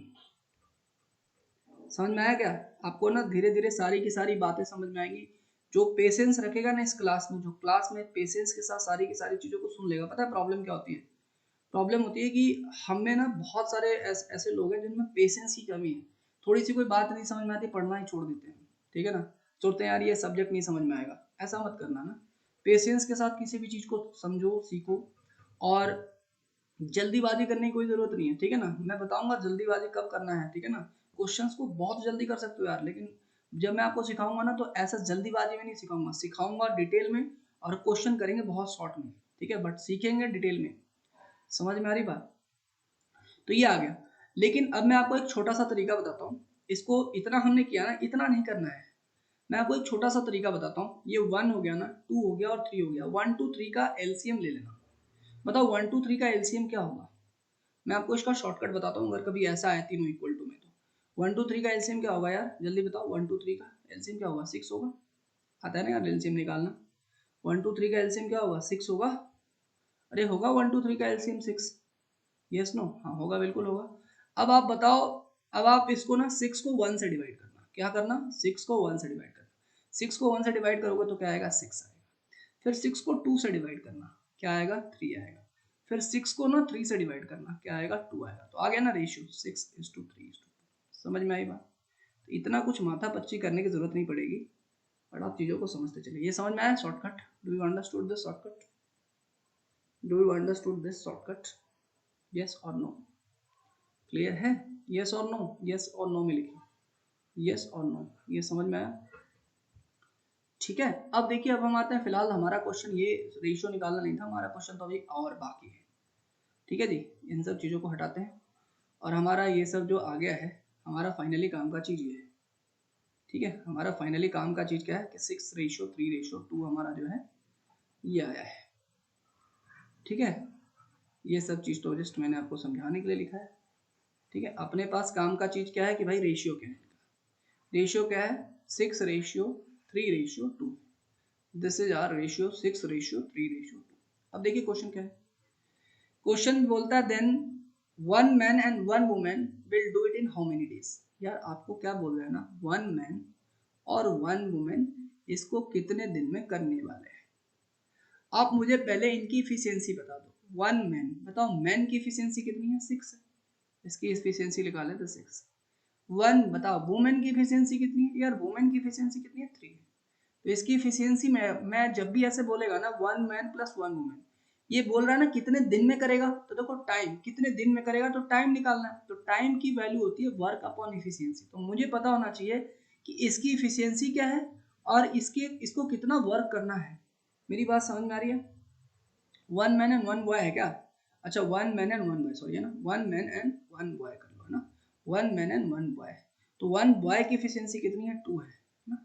A: समझ में आया क्या? आपको ना धीरे धीरे सारी की सारी बातें समझ में आएंगी। जो पेशेंस रखेगा ना इस क्लास में, जो क्लास में पेशेंस के साथ सारी की सारी चीज़ों को सुन लेगा, पता है प्रॉब्लम क्या होती है? प्रॉब्लम होती है कि हमें ना बहुत सारे ऐसे लोग हैं जिनमें पेशेंस की कमी है, थोड़ी सी कोई बात नहीं समझ में आती, पढ़ना ही छोड़ देते हैं, ठीक है ना? सोचते हैं यार ये सब्जेक्ट नहीं समझ में आएगा। ऐसा मत करना ना, पेशेंस के साथ किसी भी चीज़ को समझो, सीखो, और जल्दीबाजी करने की कोई जरूरत नहीं है, ठीक है ना? मैं बताऊंगा जल्दीबाजी कब करना है, ठीक है ना? क्वेश्चंस को बहुत जल्दी कर सकते हो यार, लेकिन जब मैं आपको सिखाऊंगा ना, तो ऐसा जल्दीबाजी में नहीं सिखाऊंगा, सिखाऊंगा डिटेल में, और क्वेश्चन करेंगे बहुत शॉर्ट में, ठीक है? बट सीखेंगे डिटेल में। समझ में आ रही बात? तो ये आ गया। लेकिन अब मैं आपको एक छोटा सा तरीका बताता हूँ, इसको इतना हमने किया ना, इतना नहीं करना है। मैं आपको एक छोटा सा तरीका बताता हूँ। ये 1 हो गया ना, 2 हो गया और 3 हो गया। 1 2 3 का एलसीएम ले लेना। बताओ 1 2 3 का एलसीएम क्या होगा? मैं आपको इसका शॉर्टकट बताता हूँ, अगर कभी ऐसा आया तीनों इक्वल टू में, तो 1 2 3 का एलसीएम क्या होगा यार? जल्दी बताओ, 1 2 3 का एलसीएम क्या होगा? 6 होगा। आता है ना यार एलसीएम निकालना? 1 2 3 का एलसीएम क्या होगा? 6 होगा। अरे होगा 1 2 3 का एलसीएम 6? Yes no? हाँ होगा, बिल्कुल होगा। अब आप बताओ, अब आप इसको ना 6 को 1 से डिवाइड करना। क्या करना? 6 को 1 से डिवाइड करना। 6 को 1 से डिवाइड करोगे तो क्या आएगा? 6 आएगा। फिर 6 को 2 से डिवाइड करना, क्या आएगा? 3 आएगा। फिर 6 को ना 3 से डिवाइड करना, क्या आएगा? 2 आएगा। तो आ गया ना रेशियो 6:3:2। समझ में आई बात? तो इतना कुछ माथा पच्ची करने की जरूरत नहीं पड़ेगी, बट आप चीज़ों को समझते चले। ये समझ में आया shortcut? Do you understood this shortcut? Do you understood this shortcut? Yes और नो? क्लियर है? यस और नो, यस और नो में लिखिए यस और नो। ये समझ में आया? ठीक है। अब देखिए, अब हम आते हैं, फिलहाल हमारा क्वेश्चन ये रेशियो निकालना नहीं था, हमारा क्वेश्चन तो अभी और बाकी है। ठीक है जी, इन सब चीज़ों को हटाते हैं और हमारा ये सब जो आ गया है, हमारा फाइनली काम का चीज़ ये है। ठीक है, हमारा फाइनली काम का चीज़ क्या है कि 6:3:2 हमारा जो है ये आया है। ठीक है, ये सब चीज़ तो जस्ट मैंने आपको समझाने के लिए लिखा है। ठीक है, अपने पास काम का चीज़ क्या है कि भाई रेशियो क्या है। रेशियो क्या है? 6:3:2। This is our ratio 6:3:2। अब देखिए क्वेश्चन क्या है। क्वेश्चन बोलता है then one man and one women will do it in how many days. यार आपको क्या बोल रहे हैं ना, वन मैन और वन वुमेन इसको कितने दिन में करने वाले हैं। आप मुझे पहले इनकी इफिशियंसी बता दो। वन मैन, बताओ मैन की इफिशियंसी कितनी है? 6 है, इसकी इफिशियंसी निकाले तो 6। वन बताओ वुमेन की इफिशियंसी कितनी है? यार वुमेन की इफिशियंसी कितनी है? 3। तो इसकी इफिशियंसी में मैं जब भी ऐसे बोलेगा ना one man plus one women, ये बोल रहा है ना कितने दिन में करेगा, तो देखो टाइम कितने दिन में करेगा, तो टाइम निकालना है। तो टाइम की वैल्यू होती है वर्क अपॉन इफिशियंसी। तो मुझे पता होना चाहिए कि इसकी इफिशियंसी क्या है और इसको कितना वर्क करना है। मेरी बात समझ में आ रही है? One man and one boy है क्या? अच्छा, one man and one boy, sorry है ना, one man and one boy कर लो, है ना, one man and one boy. तो वन बॉय की इफिशियंसी कितनी है? 2 है ना।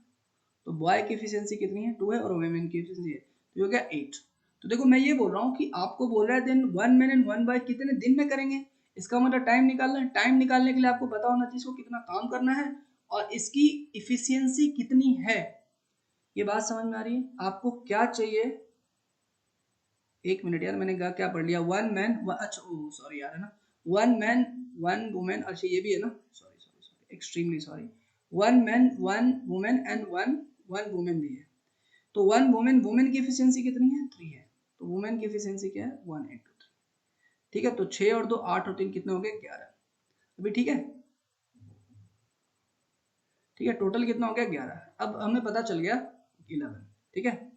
A: तो बॉय की एफिशिएंसी कितनी है? 2 है, और वुमेन की एफिशिएंसी है, तो ये हो गया 8। तो देखो मैं ये बोल रहा हूँ कि आपको बोल रहा है then one man and one boy कितने दिन में करेंगे। इसका मतलब टाइम निकालना है। टाइम निकालने के लिए आपको पता होना चाहिए इसको कितना काम करना है और इसकी इफिशियंसी कितनी है। ये बात समझ में आ रही है? आपको क्या चाहिए? एक मिनट यार, मैंने क्या पढ़ लिया? वन मैन, अच्छा ओ सॉरी यार, है ना, वन मैन वन वुमेन, अच्छा ये भी है ना, sorry sorry sorry, extremely sorry. One man one women and one one women भी है। तो वन वुमेन, वुमेन की एफिशिएंसी कितनी है? 3 है। तो वुमेन की एफिशिएंसी क्या है? 1 into 3। ठीक है, तो 6 और 2 8 और 3 कितने हो गए? 11। अभी ठीक है? ठीक है, टोटल कितना हो गया? 11। अब हमें पता चल गया 11। ठीक है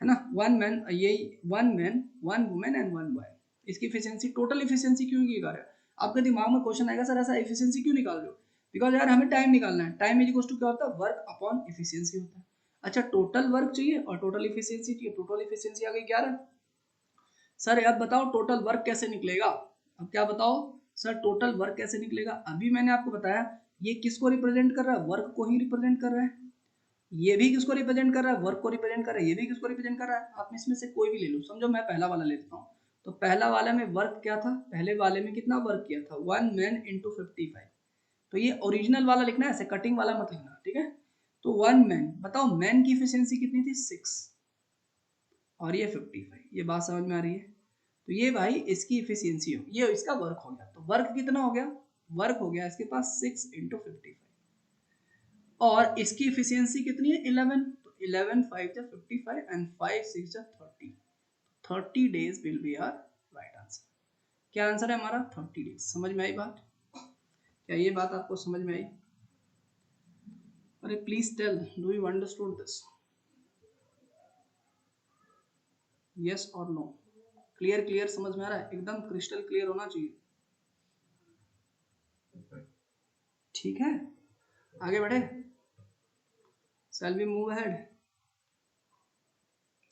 A: ना। वन मैन, ये one man one women and one boy, इसकी एफिशिएंसी, टोटल एफिशिएंसी क्यों की कर रहे हो? आपके दिमाग में क्वेश्चन आएगा सर ऐसा एफिशिएंसी क्यों निकाल रहे हो? बिकॉज यार हमें टाइम निकालना है। टाइम इज इक्वल टू क्या होता है? वर्क अपॉन एफिशिएंसी होता है। अच्छा, टोटल वर्क चाहिए और टोटल एफिशिएंसी चाहिए। टोटल एफिशिएंसी आ गई 11। सर यार बताओ टोटल वर्क कैसे निकलेगा? अब क्या बताओ सर, टोटल वर्क कैसे निकलेगा? अभी मैंने आपको बताया ये किसको रिप्रेजेंट कर रहा है? वर्क को ही रिप्रेजेंट कर रहा है। ये भी किसको रिप्रेजेंट कर रहा है? वर्क को रिप्रेजेंट कर रहा है। ये भी किसको रिप्रेजेंट कर रहा है? आप इसमें से कोई भी ले लो। समझो मैं पहला वाला ले लेता हूँ। तो पहला वाला में वर्क क्या था? पहले वाले में कितना वर्क किया था? One man into 55। तो ये ओरिजिनल वाला लिखना है, ऐसे कटिंग वाला मत लिखना। ठीक है, तो वन मैन, बताओ मैन की एफिशिएंसी कितनी थी? 6 और ये 55। ये बात समझ में आ रही है? तो ये भाई इसकी इफिशियंसी हो, ये इसका वर्क हो गया। तो वर्क कितना हो गया? वर्क हो गया इसके पास 6 इंटू 55 और इसकी इफिशियंसी कितनी है? 11। तो 11 5 जा 55 एंड 5 6 जा 30। 30 days will be our right answer. क्या आंसर है हमारा? 30 डेज। समझ में आई बात? क्या ये बात आपको समझ में आई? अरे please tell, do you understood this? Yes और नो? क्लियर क्लियर समझ में आ रहा है? एकदम क्रिस्टल क्लियर होना चाहिए। ठीक है, आगे बढ़े। Shall we move ahead?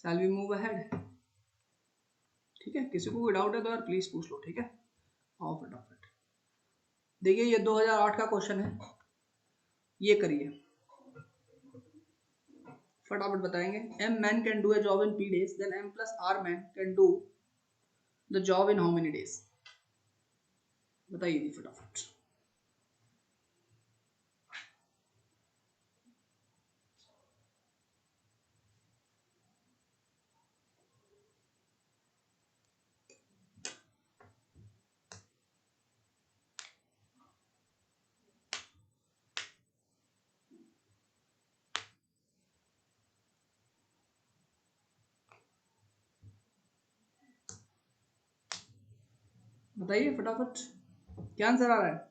A: Shall we move ahead? ठीक है, किसी को कोई डाउट है तो यार प्लीज पूछ लो। ठीक है, आओ फटाफट। देखिए ये 2008 का क्वेश्चन है, ये करिए फटाफट बताएंगे। M man can do a job in P days, then M plus R man can do the job in how many days? बताइए जी फटाफट। बताइए फटाफट, क्या आंसर आ रहा है?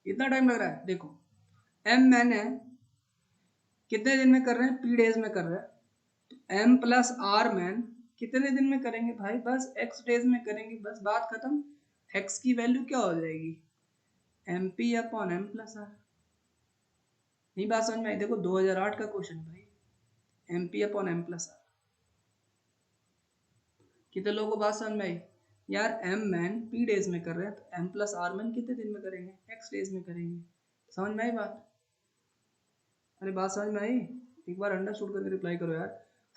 A: इतना टाइम लग रहा है? देखो एम मैन है, कितने दिन में कर रहे हैं? P days में कर रहे हैं। तो M plus R मैन कितने दिन में करेंगे भाई? बस x डेज में करेंगे, बस बात खत्म। x की वैल्यू क्या हो जाएगी? mp upon m plus R. नहीं बात समझ में आई? देखो 2008 का क्वेश्चन है भाई, mp upon m plus R. कितने लोगों को बात समझ में आई? यार m मैन p डेज में कर रहे हैं, तो m प्लस आर मैन कितने दिन में करेंगे? x डेज में करेंगे। समझ में आई बात? अरे बात समझ में आई? एक बार अंडरस्टूड करके रिप्लाई करो यार।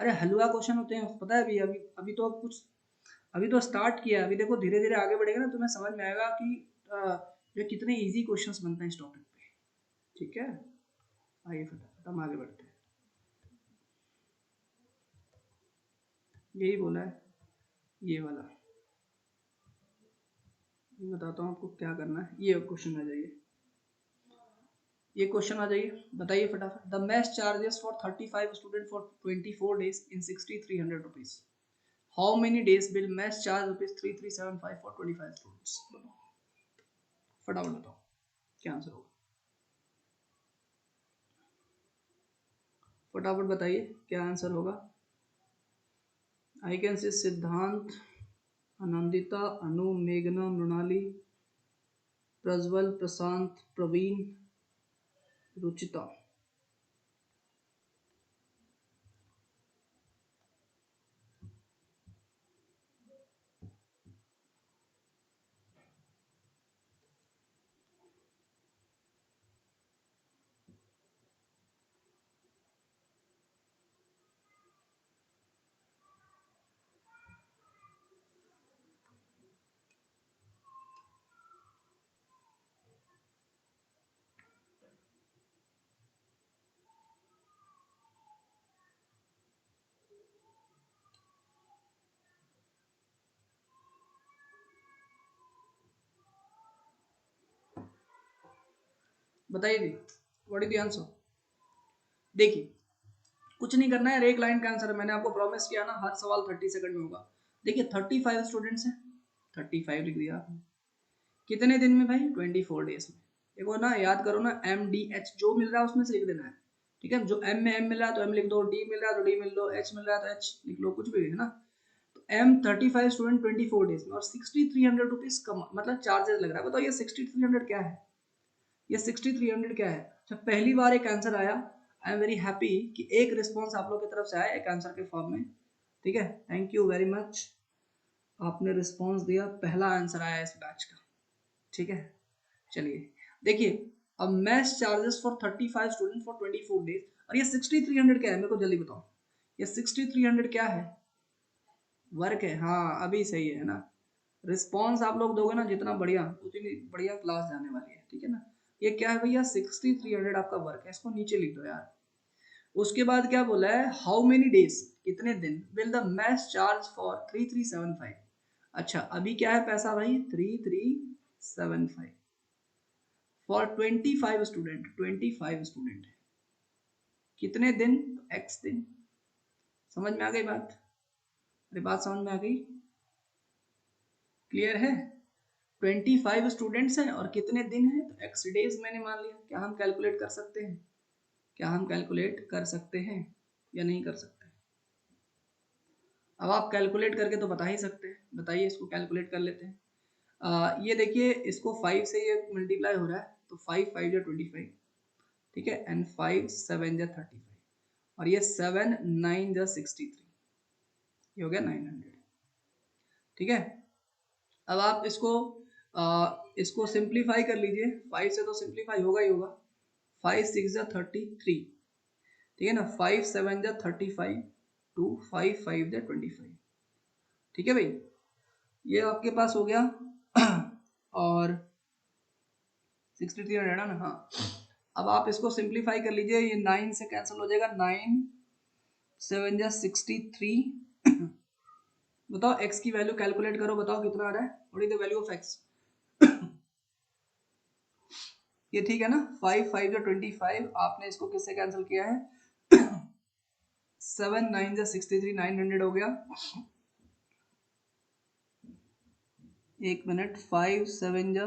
A: अरे हलवा क्वेश्चन होते हैं, पता है? अभी अभी अभी तो अब कुछ, अभी तो स्टार्ट किया, अभी देखो धीरे धीरे आगे बढ़ेगा ना, तुम्हें समझ में आएगा कि ये कितने इजी क्वेश्चंस बनते हैं इस टॉपिक पे। ठीक है, आइए फटाफट हम आगे बढ़ते हैं। यही बोला है, ये वाला। मैं बताता हूँ आपको क्या करना है। ये क्वेश्चन आ जाइए, ये क्वेश्चन आ जाइए, बताइए फटाफट। The mess charges for 35 student for 24 days in 6300 rupees. How many days will mess charge rupees 3375 for 25 students? फटाफट बताओ क्या आंसर होगा, फटाफट बताइए क्या आंसर होगा। आई कैन सी सिद्धांत, आनंदिता, अनु, मेघना, मृणाली, प्रज्वल, प्रशांत, प्रवीण, रुचिता। बताइए जी, व्हाट इज द आंसर? देखिए कुछ नहीं करना है, एक लाइन का आंसर है। मैंने आपको प्रॉमिस किया ना, हर सवाल 30 सेकंड में होगा। देखिए 35 स्टूडेंट्स हैं, 35 लिख दिया आपने। कितने दिन में भाई? 24 डेज में। देखो ना, याद करो ना, एम डी एच जो मिल रहा है उसमें से लिख देना है। ठीक है, जो एम में एम मिल रहा है तो एम लिख दो, डी मिल रहा है तो डी मिल दो, एच मिल रहा है तो एच लिख लो, कुछ भी है ना। तो एम 35 स्टूडेंट 24 डेज में, और 6300 रुपीज कम मतलब चार्जेस लग रहा है। बताओ ये 6300 क्या है? ये 6300 क्या है? जब पहली बार एक आंसर आया, आई एम वेरी हैप्पी कि एक रिस्पॉन्स आप लोग की तरफ से आया एक आंसर के फॉर्म में। ठीक है, थैंक यू वेरी मच, आपने रिस्पॉन्स दिया, पहला आंसर आया इस बैच का। ठीक है, चलिए देखिए, अब maths charges for 35 student for 24 days, और ये 6300 क्या है? मेरे को जल्दी बताओ, ये 6300 क्या है? वर्क है। हाँ अभी सही है ना। रिस्पॉन्स आप लोग दोगे ना जितना बढ़िया, उतनी बढ़िया क्लास जाने वाली है। ठीक है ना। ये क्या है भैया? 6300 आपका वर्क है, इसको नीचे लिख दो यार। उसके बाद क्या बोला है? हाउ मेनी डेज, कितने दिन, will the maths charge for 3375। अच्छा अभी क्या है पैसा भाई? 3375 फॉर 25 स्टूडेंट, 25 स्टूडेंट है। कितने दिन? एक्स दिन। समझ में आ गई बात? अरे बात समझ में आ गई? क्लियर है? 25 स्टूडेंट्स हैं और कितने दिन हैं? तो एक्स डेज मैंने मान लिया। क्या हम कैलकुलेट कर सकते हैं? क्या हम कैलकुलेट कर सकते हैं या नहीं कर सकते? अब आप कैलकुलेट करके तो बता ही सकते हैं, बताइए, इसको कैलकुलेट कर लेते हैं। ये देखिए, इसको 5 से ये मल्टीप्लाई हो रहा है, तो 5 5 या 25। ठीक है, एंड 5 7 या 35, और ये 7 9 या 63, ये हो गया 900। ठीक है, अब आप इसको सिंप्लीफाई कर लीजिए। 5 से तो सिंप्लीफाई होगा ही होगा। 5 6 या 33, ठीक है ना। 5 7 या 35, 2 5 5 या 25। ठीक है भाई, ये आपके पास हो गया। और 63 रहना ना, हाँ। अब आप इसको सिंप्लीफाई कर लीजिए, ये 9 से कैंसिल हो जाएगा, 9 7 या 63। बताओ x की वैल्यू कैलकुलेट करो, बताओ कितना आ रहा है? What is the value of x? ये ठीक है ना। 5 5 या 25, आपने इसको किससे कैंसिल किया है? 7 9 या 63, 900 हो गया। एक मिनट, 5 7 या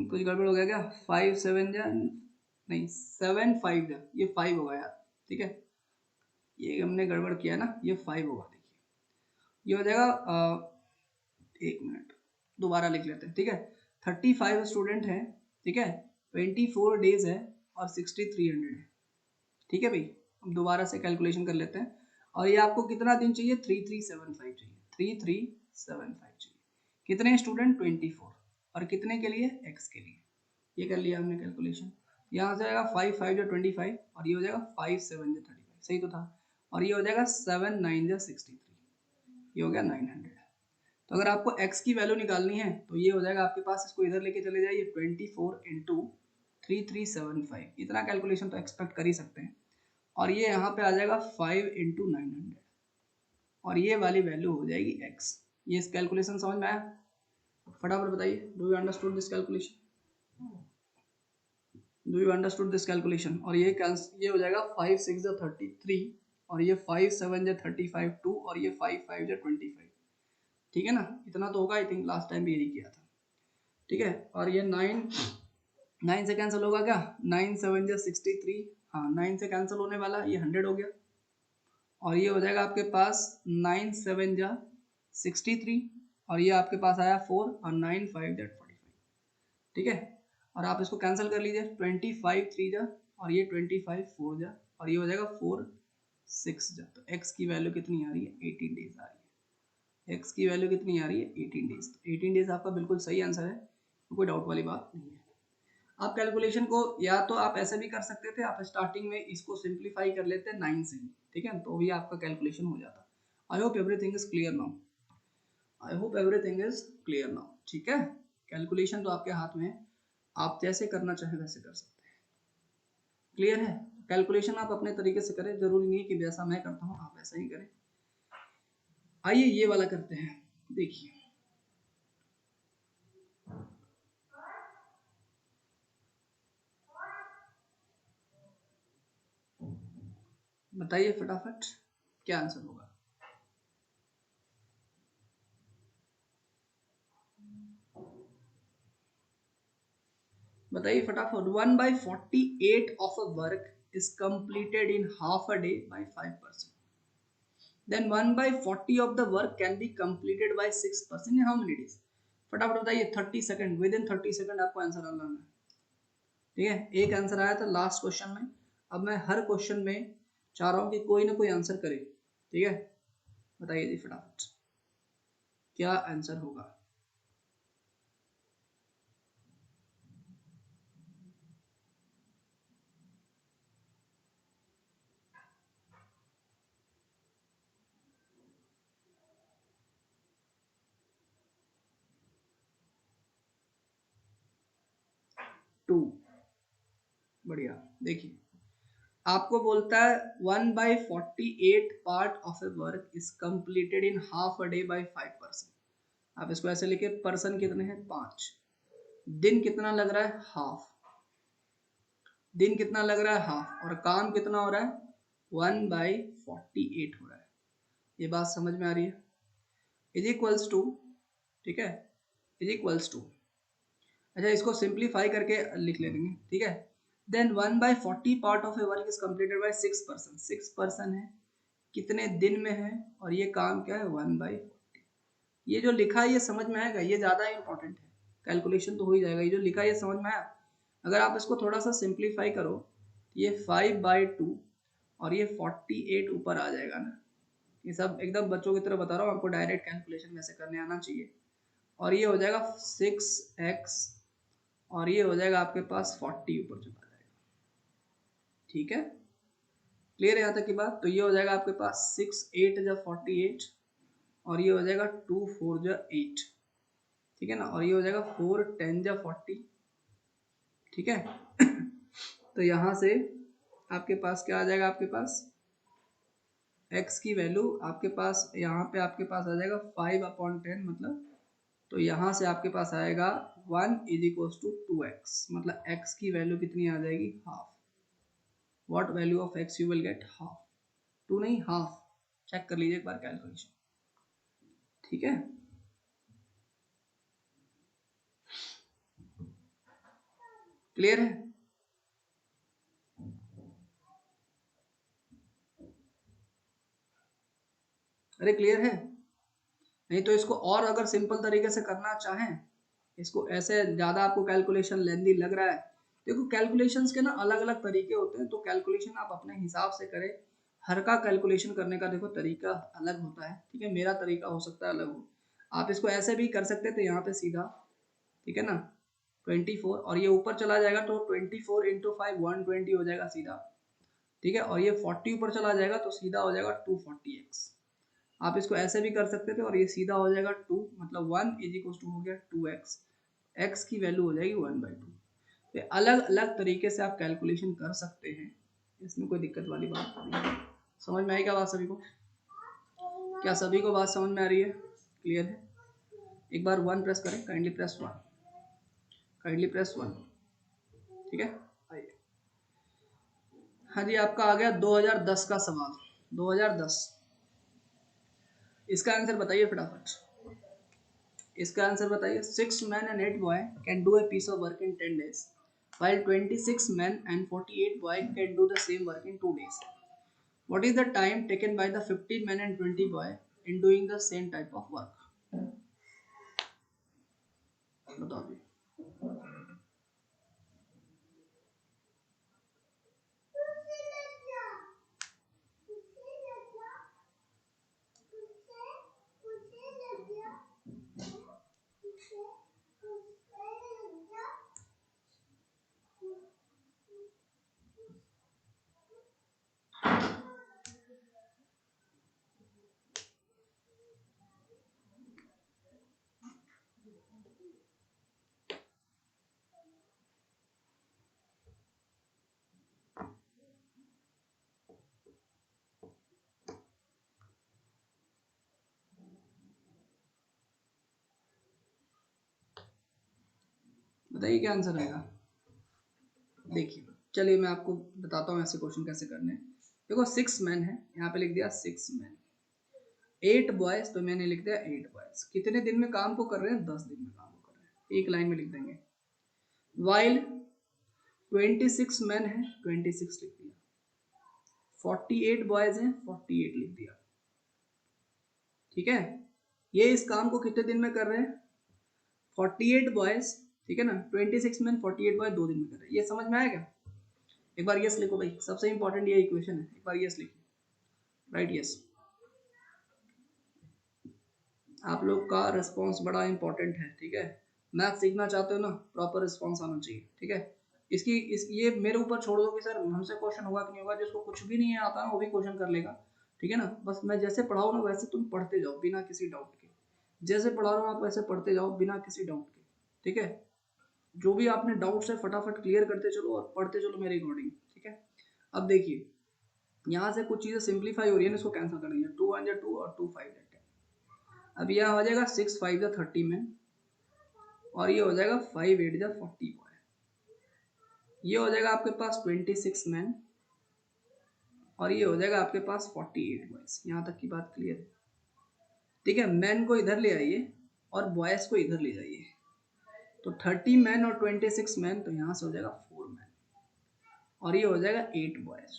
A: कुछ गड़बड़ हो गया क्या? 5 7 या नहीं, 7 5 या ये 5 होगा यार। ठीक है, ये हमने गड़बड़ किया ना, ये 5 होगा। देखिए ये हो जाएगा 1 मिनट दोबारा लिख लेते हैं, ठीक है। 35 स्टूडेंट हैं, ठीक है, 24 डेज है और 6300 है, ठीक है भाई। हम दोबारा से कैलकुलेशन कर लेते हैं। और ये आपको कितना दिन चाहिए, 3375 चाहिए, 3375 चाहिए। कितने स्टूडेंट, 24, और कितने के लिए, x के लिए। ये कर लिया हमने कैलकुलेशन। यहाँ से आएगा 5 5 जो 25, और ये हो जाएगा 5 7 जो 35, सही तो था। और ये हो जाएगा 7 9 जो 63, ये हो गया 900। तो अगर आपको x की वैल्यू निकालनी है तो ये हो जाएगा आपके पास, इसको इधर लेके चले जाइए, 24 इंटू 3375, इतना कैलकुलेशन तो एक्सपेक्ट कर ही सकते हैं। और ये यहाँ पे आ जाएगा 5 इंटू 900, और ये वाली वैल्यू हो जाएगी x। ये कैलकुलेशन समझ में आया? फटाफट बताइए, do you understood this calculation, do you understood this calculation. और ये हो जाएगा 5 6 जो 33, और ये 5 7 जो 35 2, और ये 5 5 जो 25, ठीक है ना। इतना तो होगा, आई थिंक लास्ट टाइम भी यही किया था, ठीक है। और ये 9 से कैंसिल होगा क्या, 9 7 जो 63, हाँ 9 से कैंसिल होने वाला, ये 100 हो गया। और ये हो जाएगा आपके पास 9 7 जा 63, और ये आपके पास आया 4, और 9 5 जा 45, ठीक है। और आप इसको कैंसिल कर लीजिए, 25 3 जा, और ये 25 4 जा, और ये हो जाएगा 4 6 जा। तो x की वैल्यू कितनी आ रही है, 18 डेज आ रही है। x की वैल्यू कितनी आ रही है, 18 डेज। 18 डेज आपका बिल्कुल सही आंसर है, कोई डाउट वाली बात नहीं है। आप कैलकुलेशन को या तो आप ऐसे भी कर सकते थे, आप स्टार्टिंग में इसको सिंप्लीफाई कर लेते 9 से ही, ठीक है, तो भी आपका कैलकुलेशन हो जाता। I hope everything is clear now, I hope everything is clear now, ठीक है। कैलकुलेशन तो आपके हाथ में है, आप जैसे करना चाहें वैसे कर सकते हैं। क्लियर है? कैलकुलेशन आप अपने तरीके से करें, जरूरी नहीं कि जैसा मैं करता हूँ आप वैसा ही करें। आइए ये वाला करते हैं, देखिए बताइए फटाफट क्या आंसर होगा। बताइए फटाफट। 1/48 of a work is completed in half a day by 5%. Then 1/40 of the work can be completed by 6% in how many days? फटाफट बताइए, 30 सेकंड, विद इन 30 सेकंड आपको आंसर डालना है, ठीक है। एक आंसर आया था लास्ट क्वेश्चन में, अब मैं हर क्वेश्चन में चाह रहा हूँ कि कोई ना कोई आंसर करे, ठीक है। बताइए जी फटाफट क्या आंसर होगा। टू, बढ़िया। देखिए आपको बोलता है 1/48 part of a work is completed in half a day by 5%। आप इसको ऐसे लिखे, पर्सन कितने हैं, 5, दिन कितना लग रहा है, हाफ, दिन कितना लग रहा है, हाफ, और काम कितना हो रहा है, 1/48 हो रहा है। ये बात समझ में आ रही है? इज इक्वल्स टू, ठीक है, इज इक्वल्स टू, अच्छा इसको सिंप्लीफाई करके लिख लेंगे, ठीक है। Then 1/40 part of a work is completed by 6%, 6% है, कितने दिन में है, और ये काम क्या है, 1/40। ये जो लिखा है ये समझ में आएगा, ये ज़्यादा इंपॉर्टेंट है, कैलकुलेशन तो हो ही जाएगा। ये जो लिखा है ये समझ में आया, अगर आप इसको थोड़ा सा सिंप्लीफाई करो, ये 5/2 और ये 48 ऊपर आ जाएगा ना। ये सब एकदम बच्चों की तरह बता रहा हूँ आपको, डायरेक्ट कैलकुलेशन वैसे करने आना चाहिए। और ये हो जाएगा 6x, और ये हो जाएगा आपके पास 40 ऊपर चला जाएगा, ठीक है। क्लियर है यहाँ तक की बात? तो ये हो जाएगा आपके पास 6 8 जा 48, और ये हो जाएगा 2 4 जा 8, ठीक है ना। और ये हो जाएगा 4 10 जा 40, ठीक है। तो यहाँ से आपके पास क्या आ जाएगा, आपके पास x की वैल्यू आपके पास यहाँ पे आपके पास आ जाएगा 5/10, मतलब तो यहाँ से आपके पास आएगा 1 इज इक्वल टू 2x, मतलब x की वैल्यू कितनी आ जाएगी, half. What value of x you will get, half, 2 नहीं हाफ। चेक कर लीजिए एक बार कैलकुलेशन, ठीक है। क्लियर है? अरे क्लियर है? नहीं तो इसको और अगर सिंपल तरीके से करना चाहें, इसको ऐसे ज़्यादा आपको कैलकुलेशन लेंदी लग रहा है, देखो कैलकुलेशंस के ना अलग अलग तरीके होते हैं, तो कैलकुलेशन आप अपने हिसाब से करें। हर का कैलकुलेशन करने का देखो तरीका अलग होता है, ठीक है, मेरा तरीका हो सकता है अलग हो। आप इसको ऐसे भी कर सकते थे यहाँ पे सीधा, ठीक है ना, 24 और ये ऊपर चला जाएगा तो 24 इंटू 5 120 हो जाएगा सीधा, ठीक है, और ये 40 ऊपर चला जाएगा तो सीधा हो जाएगा 240x। आप इसको ऐसे भी कर सकते थे और ये सीधा हो जाएगा 2, मतलब 1 इज इक्वल टू हो गया 2x, x की वैल्यू हो जाएगी 1/2। तो अलग अलग तरीके से आप कैलकुलेशन कर सकते हैं, इसमें कोई दिक्कत वाली बात नहीं है। समझ में आई क्या बात सभी को? क्या सभी को बात समझ में आ रही है? क्लियर है? एक बार 1 प्रेस करें, काइंडली प्रेस 1, काइंडली प्रेस 1, ठीक है। आइए, हाँ जी, आपका आ गया 2010 का सवाल। 2010, इसका आंसर बताइए फटाफट। इसका आंसर बताइए। 6 men and 8 boy can do a piece of work in 10 days, while 26 men and 48 boy can do the same work in 2 days. What is the time taken by the 15 men and 20 boy in doing the same type of work? बताओ जी। बताइए क्या answer आएगा। देखिए, चलिए मैं आपको बताता हूँ ऐसे क्वेश्चन कैसे करने हैं। देखो 6 मैन है, यहाँ पे लिख दिया 6 मैन, 8 बॉयज, तो मैंने लिख दिया 8 बॉयज। कितने दिन में काम को कर रहे हैं? 10 दिन में काम को कर रहे हैं, एक लाइन में लिख देंगे। वाइल 26 मैन है, 26 लिख दिया। 48 बॉयज हैं, 48 लिख दिया, ठीक है। ये इस काम को कितने दिन में कर रहे हैं? 48 बॉयज, ठीक है ना, 26 मैन 48 बॉयज 2 दिन में कर रहे हैं। ये समझ में आएगा? एक बार यस लिखो भाई, सबसे इंपॉर्टेंट ये इक्वेशन है, एक बार यस लिखो, राइट यस। आप लोग का रिस्पॉन्स बड़ा इंपॉर्टेंट है, ठीक है। मैथ सीखना चाहते हो ना, प्रॉपर रिस्पॉन्स आना चाहिए, ठीक है। ये मेरे ऊपर छोड़ दो कि सर हमसे क्वेश्चन होगा कि नहीं होगा। जिसको कुछ भी नहीं आता ना वो भी क्वेश्चन कर लेगा, ठीक है ना। बस मैं जैसे पढ़ाऊँ ना वैसे तुम पढ़ते जाओ बिना किसी डाउट के, जैसे पढ़ा रहा हूँ आप वैसे पढ़ते जाओ बिना किसी डाउट के, ठीक है। जो भी आपने डाउट है फटाफट क्लियर करते चलो और पढ़ते चलो मेरे अकॉर्डिंग, ठीक है। अब देखिए, यहाँ से कुछ चीजें सिंप्लीफाई हो रही है, इसको कैंसिल कर दीजिए। 2 1 2 और 2 5 10। अब यह हो जाएगा 6 5 30 में, और ये हो जाएगा 5 8 40 बॉय। ये हो जाएगा आपके पास 26 मैन, और ये हो जाएगा आपके पास 48 बॉयज। यहाँ तक की बात क्लियर है, ठीक है। मैन को इधर ले आइए और बॉयज को इधर ले जाइए, तो 30 मैन और 26 मैन, तो यहाँ से हो जाएगा 4 मैन, और ये हो जाएगा 8 बॉयज।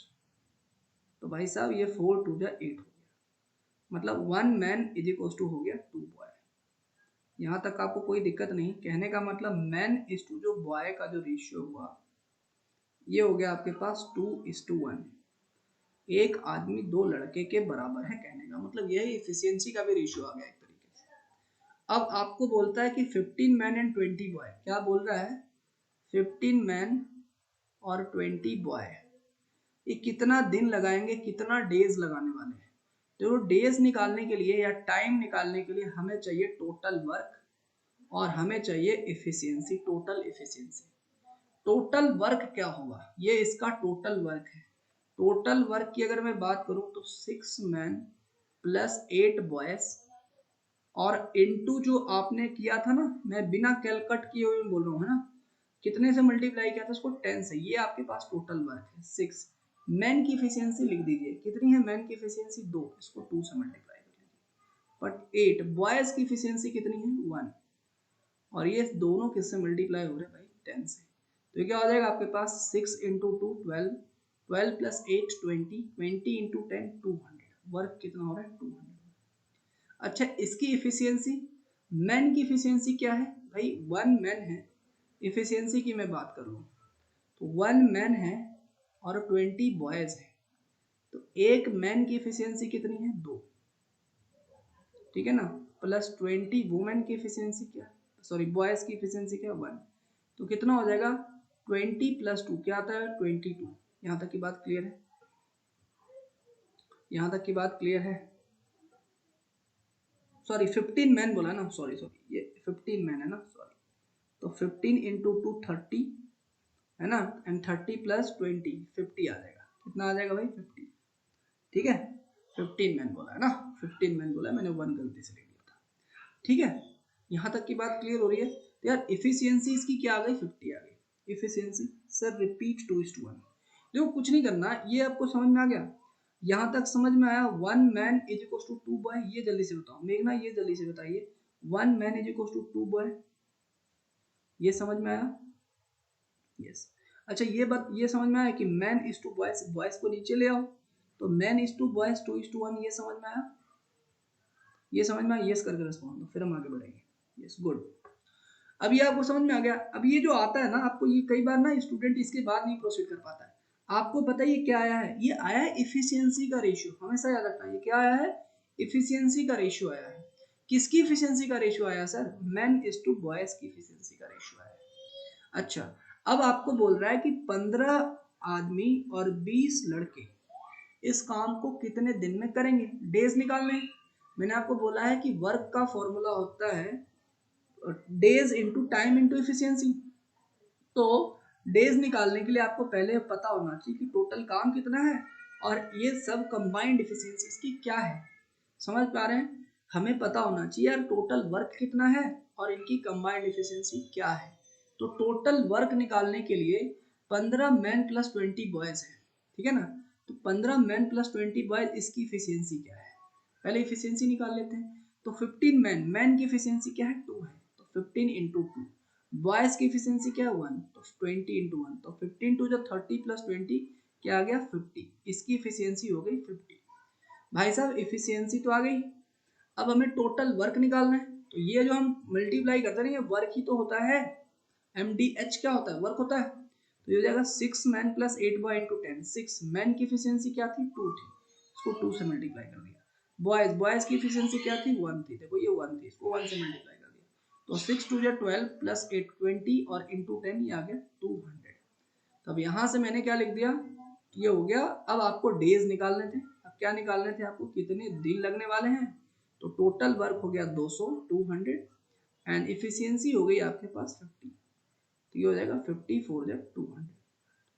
A: तो भाई साहब ये 4 2 8 हो गया, मतलब 1 मैन इज इक्वल टू हो गया 2 बॉय। यहाँ तक आपको कोई दिक्कत नहीं। कहने का मतलब मैन इज टू जो बॉय का जो रेशियो हुआ, ये हो गया आपके पास 2:1। एक आदमी 2 लड़के के बराबर है, कहने का मतलब यही इफिशियंसी का भी रेशियो आ गया एक तरीके से। अब आपको बोलता है कि 15 मैन एंड 20 बॉय, क्या बोल रहा है? 15 मैन और 20 बॉय, ये कितना दिन लगाएंगे, कितना डेज लगाने वाले हैं। तो डेज निकालने के लिए या टाइम निकालने के लिए हमें चाहिए टोटल वर्क, और हमें चाहिए efficiency, total efficiency. Total work क्या होगा? ये इसका टोटल वर्क है। टोटल वर्क की अगर मैं बात करूं तो 6 मैन प्लस 8 बॉयज, और इनटू जो आपने किया था ना, मैं बिना कैलकट किए हुए बोल रहा हूँ, है ना, कितने से मल्टीप्लाई किया था उसको? 10 से। ये आपके पास टोटल वर्क है 6। मैन की इफिशियंसी लिख दीजिए, कितनी है मैन की इफिशियंसी? 2, इसको 2 से मल्टीप्लाई कर लीजिए। बट 8 बॉयज की इफिशियंसी कितनी है? 1, और ये दोनों किससे मल्टीप्लाई हो रहे हैं भाई? 10 से। तो क्या हो जाएगा आपके पास? 6 इंटू 2 12, 12 प्लस 8 20, 20 इंटू 10 200। वर्क कितना हो रहा है? 200। अच्छा, इसकी इफिशियंसी, मैन की इफिशियंसी क्या है भाई, 1 मैन है। इफिशियंसी की मैं बात करूँ तो 1 मैन है और 20 बॉयज है, तो एक मैन की इफिशियंसी कितनी है, 2, ठीक है ना, प्लस 20 वुमेन की इफिशियंसी क्या, सॉरी बॉयज की इफिशियंसी क्या, 1, तो कितना हो जाएगा 20 प्लस 2 क्या आता है 22। यहाँ तक की बात क्लियर है, यहाँ तक की बात क्लियर है। सॉरी 15 मैन बोला ना, सॉरी सॉरी ये 15 मैन है ना, सॉरी, तो 15 इंटू 2 30 है ना, एंड 30 प्लस 20 50 आ जाएगा, कितना आ जाएगा भाई 50, ठीक है। 15 मैन बोला है ना, 15 मैन बोला है, मैंने 1 गलती से लिख दिया था, ठीक है। यहाँ तक की बात क्लियर हो रही है। तो यार इफिशियंसी इसकी क्या आ गई, 50 आ गई इफिशियंसी। सर रिपीट 2:1, देखो कुछ नहीं करना, ये आपको समझ में आ गया, यहाँ तक समझ में आया। 1 man is equal to 2 boy, ये जल्दी से बताओ मेघना, ये जल्दी से बताइए, 1 man is equal to 2 boy, ये समझ में आया, यस। अच्छा ये समझ में आया कि man is to boys, boys को नीचे ले आओ, तो मैन इज टू बॉयज 2:1, ये समझ में आया, ये समझ में आया, यस करके रिस्पॉन्ड दो, फिर हम आगे बढ़ेंगे, यस गुड। अब ये आपको समझ में आ गया। अब ये जो आता है ना आपको, ये कई बार ना स्टूडेंट इसके बाद नहीं प्रोसीड कर पाता है। आपको पता है ये क्या आया है, ये आया है इफिशियंसी का रेशियो, हमेशा याद रखना, ये क्या आया है, इफिशियंसी का रेशियो आया है। किसकी इफिशियंसी का रेशियो आया sir, man is to boys की इफिशियंसी का रेशियो आया है। अच्छा, अब आपको बोल रहा है कि 15 आदमी और 20 लड़के इस काम को कितने दिन में करेंगे, डेज निकालने। मैंने आपको बोला है कि वर्क का फॉर्मूला होता है days into time into efficiency. तो डेज निकालने के लिए आपको पहले पता होना चाहिए कि टोटल काम कितना है और ये सब कंबाइंड इफिशियंसी इसकी क्या है, समझ पा रहे हैं। हमें पता होना चाहिए यार टोटल वर्क कितना है और इनकी कंबाइंड इफिशियंसी क्या है। तो टोटल वर्क निकालने के लिए 15 मैन प्लस 20 बॉयज है, ठीक है ना, तो 15 मैन प्लस 20 बॉयज, इसकी इफिशियंसी क्या है, पहले इफिशियंसी निकाल लेते हैं। तो 15 मैन, मैन की इफिशियंसी क्या है 2 है, तो 15 इंटू 2, बॉयज की इफिशियंसी क्या है 1, तो 20 इंटू 1, तो 15 टू जो 30 प्लस 20 क्या आ गया 50, इसकी इफिशियंसी हो गई 50। भाई साहब इफिशियंसी तो आ गई, अब हमें टोटल वर्क निकालना है। तो ये जो हम मल्टीप्लाई करते हैं ये वर्क ही तो होता है, एम डी एच क्या होता है, वर्क होता है। तो ये हो जाएगा 6 man plus 8 boy into 10, 6 man की इफिशियंसी क्या थी 2 थी, इसको 2 से मल्टीप्लाई कर दिया। बॉयज, बॉयज की इफिशियंसी क्या थी 1 थी, देखो ये 1 थी, इसको 1 से मल्टीप्लाई कर दिया, तो 6 टू या 12 प्लस 8 20 और इंटू 10 ये आ गया 200। तब यहाँ से मैंने क्या लिख दिया, ये हो गया। अब आपको डेज निकालने थे, अब क्या निकालने थे आपको, कितने दिन लगने वाले हैं, तो टोटल वर्क हो गया 200 200 एंड इफिशियंसी हो गई आपके पास 50, तो ये हो जाएगा 50 4 200।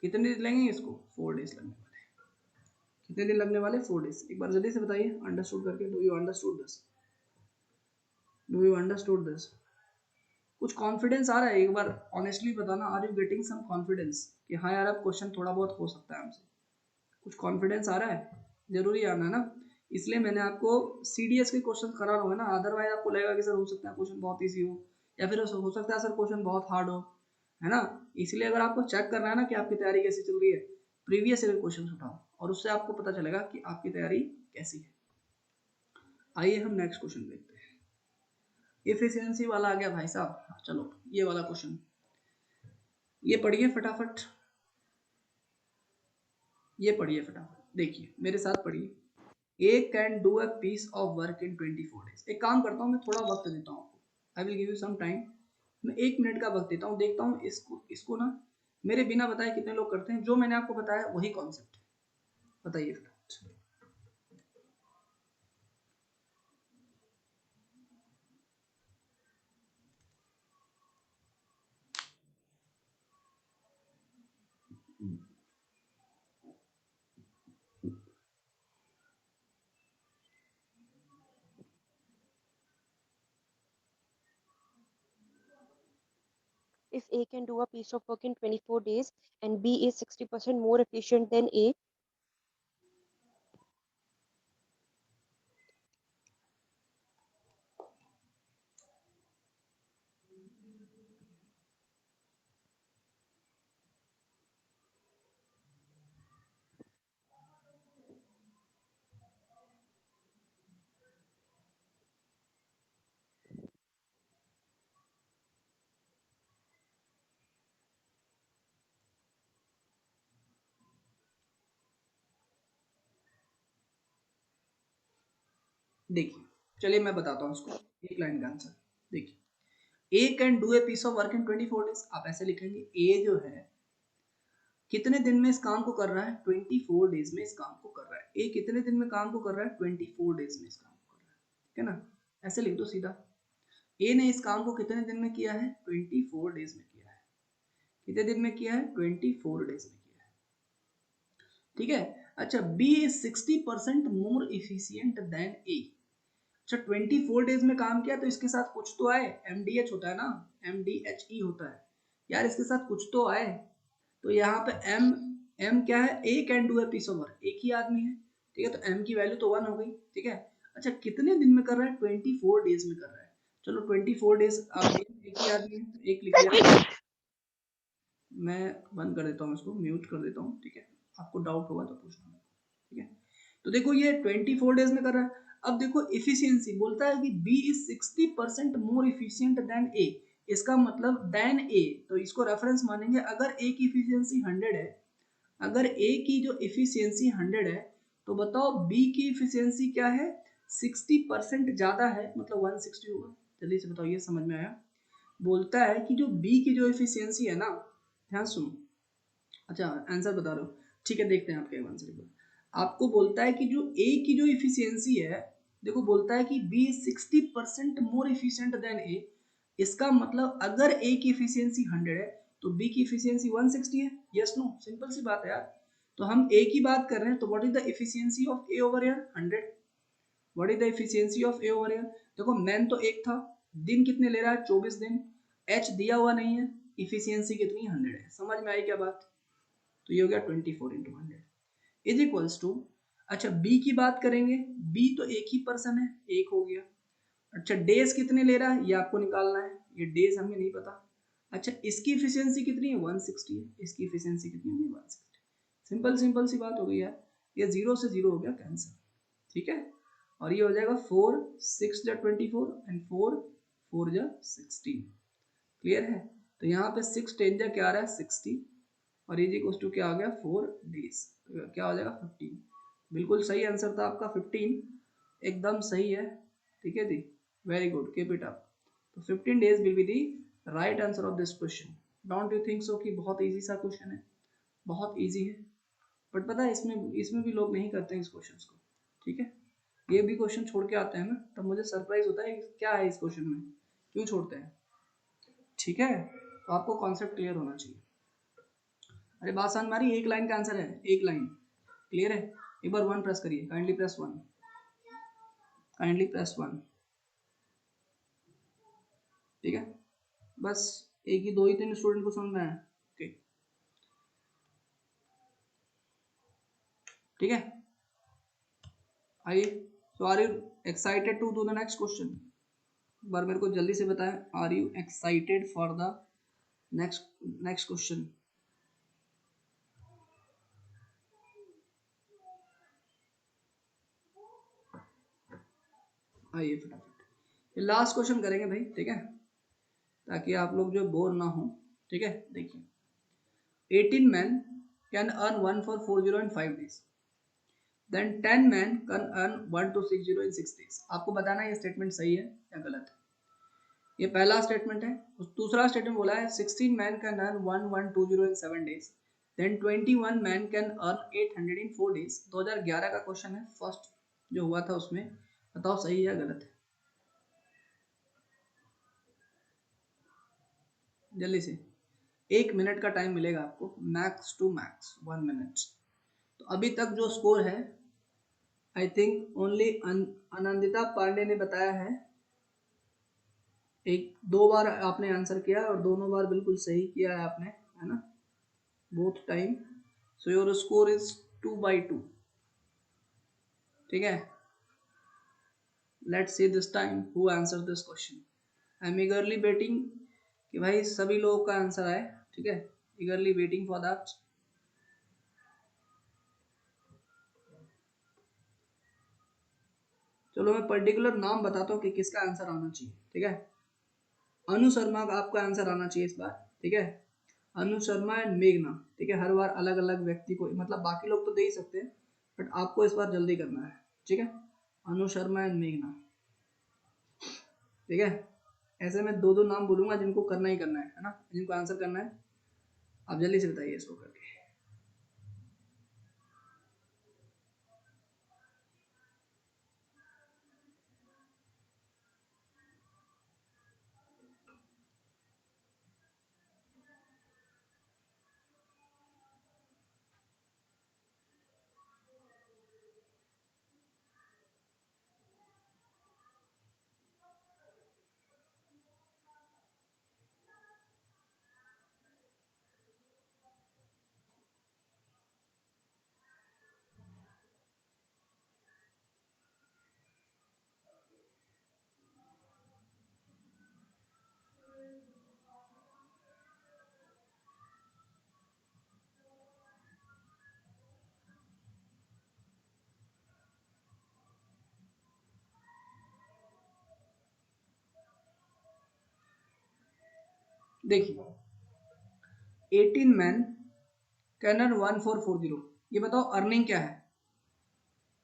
A: कितने दिन लगेंगे इसको, 4 डेज लगने वाले हैं। कितने दिन लगने वाले 4 डेज, एक बार जल्दी से बताइए अंडरस्टूड करके, do you understood this, do you understood this, कुछ कॉन्फिडेंस आ रहा है, एक बार ऑनेस्टली बताना, are you getting some confidence कि हाँ यार अब क्वेश्चन थोड़ा बहुत हो सकता है हमसे, कुछ कॉन्फिडेंस आ रहा है, जरूरी आना है ना, इसलिए मैंने आपको सीडीएस के क्वेश्चन करा रहा हूँ ना, अदरवाइज आपको लगेगा कि सर हो सकता है क्वेश्चन बहुत ईजी हो, या फिर हो सकता है सर क्वेश्चन बहुत हार्ड हो, है ना। इसलिए अगर आपको चेक करना है ना कि आपकी तैयारी कैसी चल रही है, प्रीवियस ईयर क्वेश्चन उठाओ और उससे आपको पता चलेगा कि आपकी तैयारी कैसी है। आइए हम नेक्स्ट क्वेश्चन देखते हैं, इफिशियंसी वाला आ गया भाई साहब, चलो ये वाला क्वेश्चन, ये पढ़िए फटाफट, ये पढ़िए फटाफट, देखिए मेरे साथ पढ़िए। A can do a piece of work in 24 days. एक काम करता हूँ, मैं थोड़ा वक्त देता हूँ आपको, I will give you some time, मैं 1 मिनट का वक्त देता हूँ, देखता हूँ इसको इसको ना मेरे बिना बताए कितने लोग करते हैं, जो मैंने आपको बताया वही कॉन्सेप्ट है, बताइए फटाफट।
B: If A can do a piece of work in 24 days and B is 60% more efficient than A,
A: देखिए चलिए मैं बताता हूँ इसको, एक लाइन का आंसर। देखिए A can do a piece of work in 24 days, आप ऐसे लिखेंगे ए जो है कितने दिन में इस काम को कर रहा है, 24 डेज में इस काम को कर रहा है। ए कितने दिन में काम को कर रहा है, 24 डेज में इस काम को कर रहा है, ठीक है ना, ऐसे लिख दो सीधा। ए ने इस काम को कितने दिन में किया है, 24 डेज में किया है। कितने दिन में किया है, 24 डेज में किया है, ठीक है। अच्छा B is 60% more efficient than A. अच्छा 24 डेज में काम किया तो इसके साथ कुछ तो आए, MDH होता है ना, MDHE होता है यार, इसके साथ कुछ तो आए। तो यहाँ पे एम क्या है, A can do a piece of work, एक ही आदमी है, ठीक है, तो एम की वैल्यू तो 1 हो गई, ठीक है। अच्छा कितने दिन में कर रहा है, 24 डेज में कर रहा है। चलो 24 डेज आप एक ही आदमी है, एक लिख लिया। मैं बंद कर देता हूँ इसको, म्यूट कर देता हूँ, ठीक है, आपको डाउट होगा तो पूछना, ठीक है। तो देखो ये 24 डेज में कर रहा है। अब देखो इफिशियंसी बोलता है कि B is 60% more efficient than A, इसका मतलब देन ए, तो इसको रेफरेंस मानेंगे। अगर ए की इफिशियंसी 100 है, अगर ए की जो इफिशियंसी 100 है, तो बताओ बी की इफिशियंसी क्या है, 60% ज्यादा है, मतलब 160 होगा। जल्दी से बताओ, ये समझ में आया। बोलता है कि जो बी की जो इफिशियंसी है ना, ध्यान सुनो, अच्छा आंसर बता रहे हो, ठीक है, देखते हैं आपके आंसर। आपको बोलता है कि जो ए की जो इफिशियंसी है, देखो बोलता है कि B 60% more efficient than A, इसका मतलब अगर ए की इफिशियंसी 100 है तो बी की इफिशियंसी 160 है, यस नो, सिंपल सी बात है यार। तो हम ए की बात कर रहे हैं, तो what is the efficiency of A over here, 100। What is the efficiency of A over here, देखो मैन तो एक था, दिन कितने ले रहा है, 24 दिन, एच दिया हुआ नहीं है, इफिशियंसी कितनी, 100 है। समझ में आई क्या बात, तो ये हो गया 24 इंटू 100 इज इक्वल्स टू, अच्छा बी की बात करेंगे, बी तो एक ही पर्सन है, एक हो गया। अच्छा डेज कितने ले रहा है, ये आपको निकालना है, ये डेज हमें नहीं पता। अच्छा इसकी इफिशियंसी कितनी है, 160 है, इसकी इफिशियंसी कितनी होगी, 160। सिंपल सिंपल सी बात हो गई यार, ये 0 से 0 हो गया कैंसर, ठीक है। और ये हो जाएगा 4 6 जा 24 एंड 4 4 जा 16, क्लियर है। तो यहाँ पे 6 10 जा क्या आ रहा है, 60, और इज इक्वल टू क्या आ गया, 4 डेज, तो क्या हो जाएगा 15। बिल्कुल सही आंसर था आपका 15, एकदम सही है, ठीक है दी, very good, keep it up. तो 15 days will be the right answer of this question. Don't you think so कि बहुत इजी सा क्वेश्चन है, बहुत इजी है, बट पता है इसमें इसमें भी लोग नहीं करते हैं इस क्वेश्चन को, ठीक है। ये भी क्वेश्चन छोड़ के आते हैं ना, तब मुझे सरप्राइज होता है क्या है इस क्वेश्चन में, क्यों छोड़ते हैं, ठीक है। तो आपको कॉन्सेप्ट क्लियर होना चाहिए। अरे बात समझ में आ रही है, एक लाइन का आंसर है, एक लाइन, क्लियर है। एक बार 1 प्रेस करिए, काइंडली प्रेस 1, काइंडली प्रेस 1, ठीक है। बस एक ही 2 ही 3 स्टूडेंट को समझ में आया, ओके, ठीक है। आइए, so are you excited to do the next question, एक बार मेरे को जल्दी से बताएं, are you excited for the next next question. आइए फटाफट, ये लास्ट क्वेश्चन करेंगे भाई, ठीक है, ताकि आप लोग जो बोर ना हो, ठीक है। देखिए 18 men can earn 1440 in 5 days, then 10 men can earn 1260 in 6 days। आपको बताना है ये स्टेटमेंट सही है या गलत है, ये पहला स्टेटमेंट है। दूसरा स्टेटमेंट बोला है 16 men can earn 1120 in 7 days, then 21 men can earn 800 in 4 days। 2011 का क्वेश्चन है, फर्स्ट जो हुआ था उसमें, बताओ सही है या गलत है, जल्दी से, 1 मिनट का टाइम मिलेगा आपको, मैक्स टू मैक्स 1 मिनट। तो अभी तक जो स्कोर है, I think only Anandita Pandey ने बताया है, एक 2 बार आपने आंसर किया और दोनों बार बिल्कुल सही किया है आपने, है ना, both time. So your score is 2/2, ठीक है। Let's see this time who answer this question. I am ईगरली waiting कि भाई सभी लोगों का आंसर आए, ठीक है, ईगरली वेटिंग फॉर दैट। चलो मैं पर्टिकुलर नाम बताता हूँ कि किसका आंसर आना चाहिए, ठीक है। अनु शर्मा का आपका आंसर आना चाहिए इस बार, ठीक है, अनु शर्मा एंड मेघना, ठीक है। हर बार अलग अलग व्यक्ति को, मतलब बाकी लोग तो दे ही सकते हैं, बट आपको इस बार जल्दी करना है, ठीक है। अनु शर्मा एंड मेघना, ठीक है। ऐसे मैं दो दो नाम बोलूंगा जिनको करना ही करना है ना, जिनको आंसर करना है। आप जल्दी से बताइए इसको करके। देखिए 18 मैन कैन अर्न 1440, ये बताओ अर्निंग क्या है?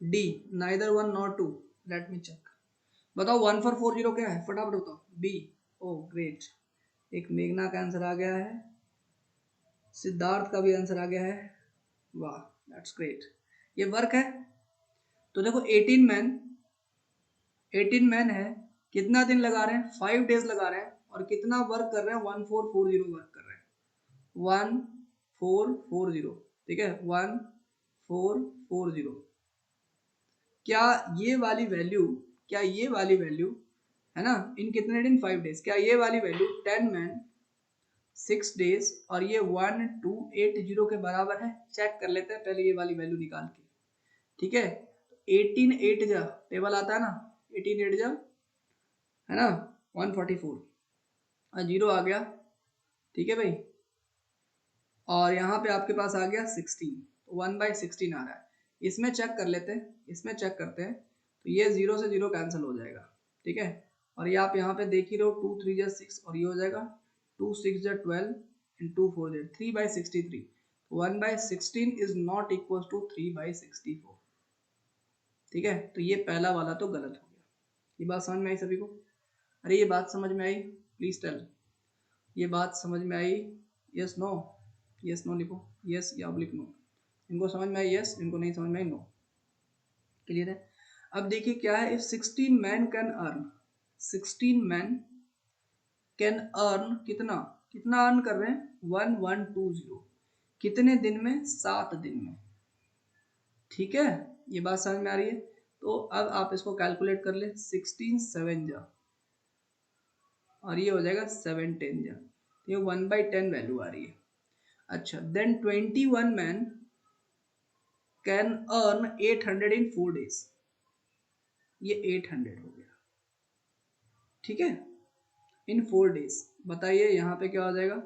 A: D neither one not two, let me check. बताओ 1440 क्या है, फटाफट बताओ। बी, ओ ग्रेट, एक मेघना का आंसर आ गया है, सिद्धार्थ का भी आंसर आ गया है, वाह दैट्स ग्रेट। ये वर्क है। तो देखो 18 मैन है, कितना दिन लगा रहे हैं? 5 डेज लगा रहे हैं, और कितना वर्क कर रहे हैं? 1440 वर्क कर रहे हैं, 1440, ठीक है 1440। क्या ये वाली वैल्यू, क्या ये वाली वैल्यू है ना, इन कितने दिन? 5 डेज, क्या ये वाली वैल्यू 10 मैन 6 डेज और ये 1280 के बराबर है? चेक कर लेते हैं पहले ये वाली वैल्यू निकाल के, ठीक है। 18 8 जा टेबल आता है ना, 18 8 जा है ना 144, और जीरो आ गया, ठीक है भाई। और यहाँ पे आपके पास आ गया 16, 1/16 आ रहा है। इसमें चेक कर लेते हैं, इसमें चेक करते हैं, तो ये 0 से 0 कैंसिल हो जाएगा, ठीक है। और ये आप यहाँ पे देख ही रहो, 2 3 जा 6 और ये हो जाएगा 2 6 जा 12 एंड 2 4 जा 3/63। 1/16 इज नॉट इक्वल टू 3/64, ठीक है। तो ये पहला वाला तो गलत हो गया। ये बात समझ में आई सभी को? अरे ये बात समझ में आई? प्लीज टेल, ये बात समझ में आई? यस नो, यस नो लिखो, यस या ऑब्लिक नो। इनको समझ में आई यस, इनको नहीं समझ में आई नो। क्लियर है? अब देखिए क्या है, if 16 man can earn, 16 man can earn कितना, कितना अर्न कर रहे हैं? 1120, कितने दिन में? 7 दिन में, ठीक है। ये बात समझ में आ रही है? तो अब आप इसको कैलकुलेट कर ले, 16 7 जा और ये हो जाएगा 7 10 जा, ये 1/10 वैल्यू आ रही है। अच्छा, then 21 man can earn 800 in 4 days, ये 800 हो गया, ठीक है, इन 4 डेज। बताइए यहाँ पे क्या हो जाएगा?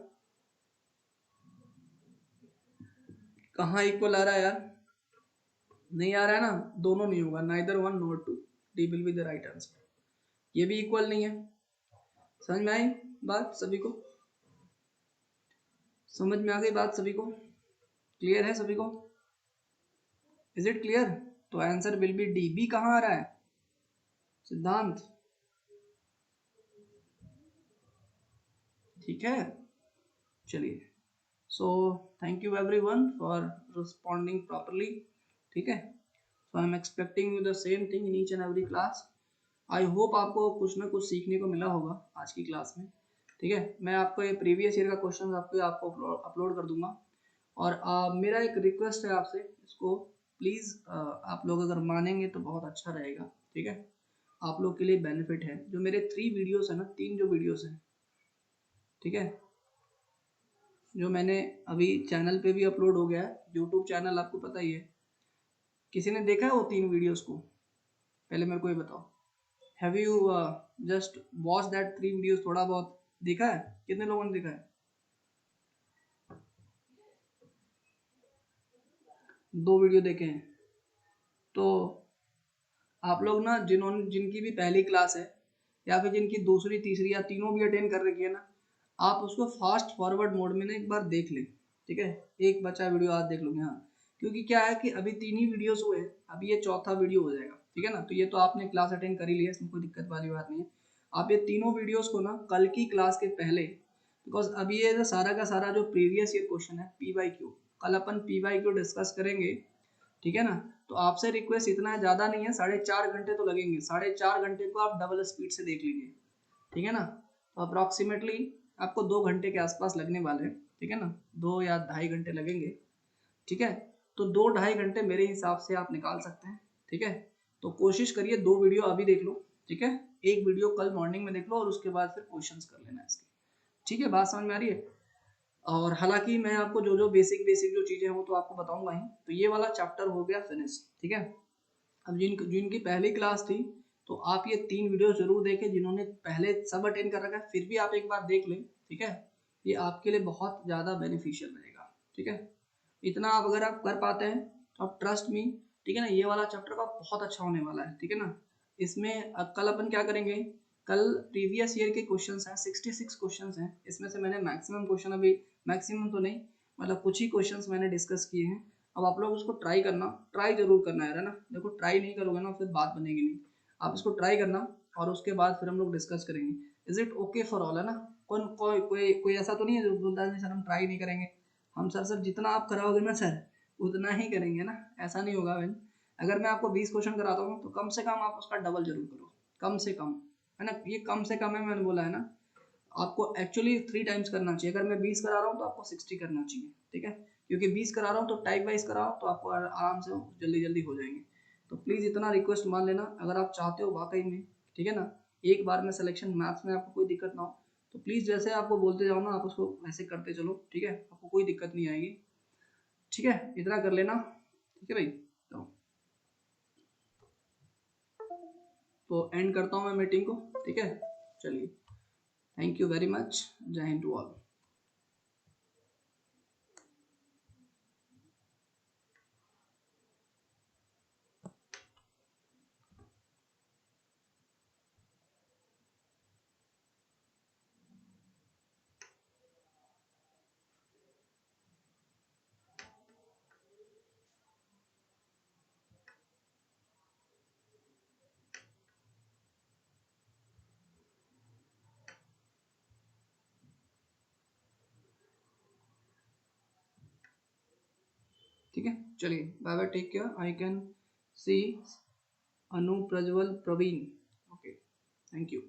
A: कहाँ इक्वल आ रहा है यार? नहीं आ रहा है ना, दोनों नहीं होगा, neither one nor two, D will be the right answer. ये भी इक्वल नहीं है। समझ में आई बात सभी को? समझ में आ गई बात सभी को? क्लियर है सभी को? Is it clear? तो answer will be D. B कहाँ आ रहा है सिद्धांत? ठीक है, चलिए। So thank you everyone for responding properly, ठीक है। So I am expecting you the same thing in each and every class. I hope आपको कुछ ना कुछ सीखने को मिला होगा आज की क्लास में, ठीक है। मैं आपको ये प्रीवियस ईयर का क्वेश्चन आपको अपलोड कर दूंगा। और मेरा एक रिक्वेस्ट है आपसे, इसको प्लीज़ आप लोग अगर मानेंगे तो बहुत अच्छा रहेगा, ठीक है। आप लोग के लिए बेनिफिट है। जो मेरे 3 वीडियोस है ना, 3 जो वीडियोस हैं, ठीक है, जो मैंने अभी चैनल पे भी अपलोड हो गया है, यूट्यूब चैनल आपको पता ही है। किसी ने देखा है वो 3 वीडियोस को? पहले मेरे को ये बताओ, have you just watch that 3 videos? थोड़ा बहुत देखा है? कितने लोगों ने देखा है? 2 वीडियो देखे हैं। तो आप लोग ना, जिन्होंने, जिनकी भी पहली क्लास है या फिर जिनकी दूसरी तीसरी या तीनों भी अटेंड कर रखी है ना, आप उसको फास्ट फॉरवर्ड मोड में ना एक बार देख लें, ठीक है। एक बचा वीडियो आज देख लो यहाँ, क्योंकि क्या है कि अभी 3 ही वीडियोस हुए हैं, अभी ये चौथा वीडियो हो जाएगा। ठीक है ना। तो ये तो आपने क्लास अटेंड कर ही लिया, इसमें कोई दिक्कत वाली बात नहीं है। आप ये तीनों वीडियोस को ना कल की क्लास के पहले, बिकॉज अभी ये जो सारा का सारा जो प्रीवियस ईयर क्वेश्चन है पी वाई क्यू, कल अपन पी वाई क्यू डिस्कस करेंगे, ठीक है ना। तो आपसे रिक्वेस्ट इतना ज़्यादा नहीं है, 4.5 घंटे तो लगेंगे, 4.5 घंटे को आप डबल स्पीड से देख लीजिए, ठीक है ना। तो अप्रॉक्सीमेटली आपको 2 घंटे के आसपास लगने वाले हैं, ठीक है ना, 2 या ढाई घंटे लगेंगे, ठीक है। तो 2-2.5 घंटे मेरे हिसाब से आप निकाल सकते हैं, ठीक है। तो कोशिश करिए 2 वीडियो अभी देख लो, ठीक है, एक वीडियो कल मॉर्निंग में देख लो और उसके बाद फिर क्वेश्चंस कर लेना इसके, ठीक है। बात समझ में आ रही है। और हालांकि मैं आपको जो जो बेसिक बेसिक जो चीज़ें हैं वो तो आपको बताऊंगा ही। तो ये वाला चैप्टर हो गया फिनिश, ठीक है। अब जिनकी पहली क्लास थी, तो आप ये 3 वीडियो जरूर देखें, जिन्होंने पहले सब अटेंड कर रखा है फिर भी आप एक बार देख लें, ठीक है। ये आपके लिए बहुत ज़्यादा बेनिफिशियल रहेगा, ठीक है। इतना आप अगर आप कर पाते हैं तो आप ट्रस्ट मी, ठीक है ना, ये वाला चैप्टर का बहुत अच्छा होने वाला है, ठीक है ना। इसमें कल अपन क्या करेंगे, कल प्रीवियस ईयर के क्वेश्चंस हैं, 66 क्वेश्चंस हैं, इसमें से मैंने मैक्सिमम क्वेश्चन अभी, मैक्सिमम तो नहीं, मतलब कुछ ही क्वेश्चंस मैंने डिस्कस किए हैं। अब आप लोग उसको ट्राई करना, ट्राई जरूर करना है ना, देखो ट्राई नहीं करोगे ना फिर बात बनेगी नहीं। आप इसको ट्राई करना और उसके बाद फिर हम लोग डिस्कस करेंगे। Is it okay for all, है ना। कौन कोई कोई कोई ऐसा तो नहीं है जो बोलता है सर हम ट्राई नहीं करेंगे। हम सर जितना आप कराओगे ना सर उतना ही करेंगे ना, ऐसा नहीं होगा बहन। अगर मैं आपको 20 क्वेश्चन कराता हूँ तो कम से कम आप उसका डबल जरूर करो, कम से कम, है ना। ये कम से कम है, मैंने बोला है ना। आपको एक्चुअली 3 टाइम्स करना चाहिए, अगर मैं 20 करा रहा हूँ तो आपको 60 करना चाहिए, ठीक है। क्योंकि 20 करा रहा हूँ तो टाइप वाइज करा रहा हूँ तो आपको आराम से जल्दी जल्दी हो जाएंगे। तो प्लीज़ इतना रिक्वेस्ट मान लेना, अगर आप चाहते हो वाकई में, ठीक है ना, एक बार में सिलेक्शन मैथ्स में आपको कोई दिक्कत ना हो, तो प्लीज़ जैसे आपको बोलते जाओ ना आप उसको वैसे करते चलो, ठीक है, आपको कोई दिक्कत नहीं आएगी, ठीक है। इतना कर लेना, ठीक है भाई। तो एंड करता हूँ मैं मीटिंग को, ठीक है। चलिए, थैंक यू वेरी मच, जय हिंद टू ऑल। ठीक है, चलिए bye bye, take care. I can see Anu, Prajwal, Praveen, okay, thank you.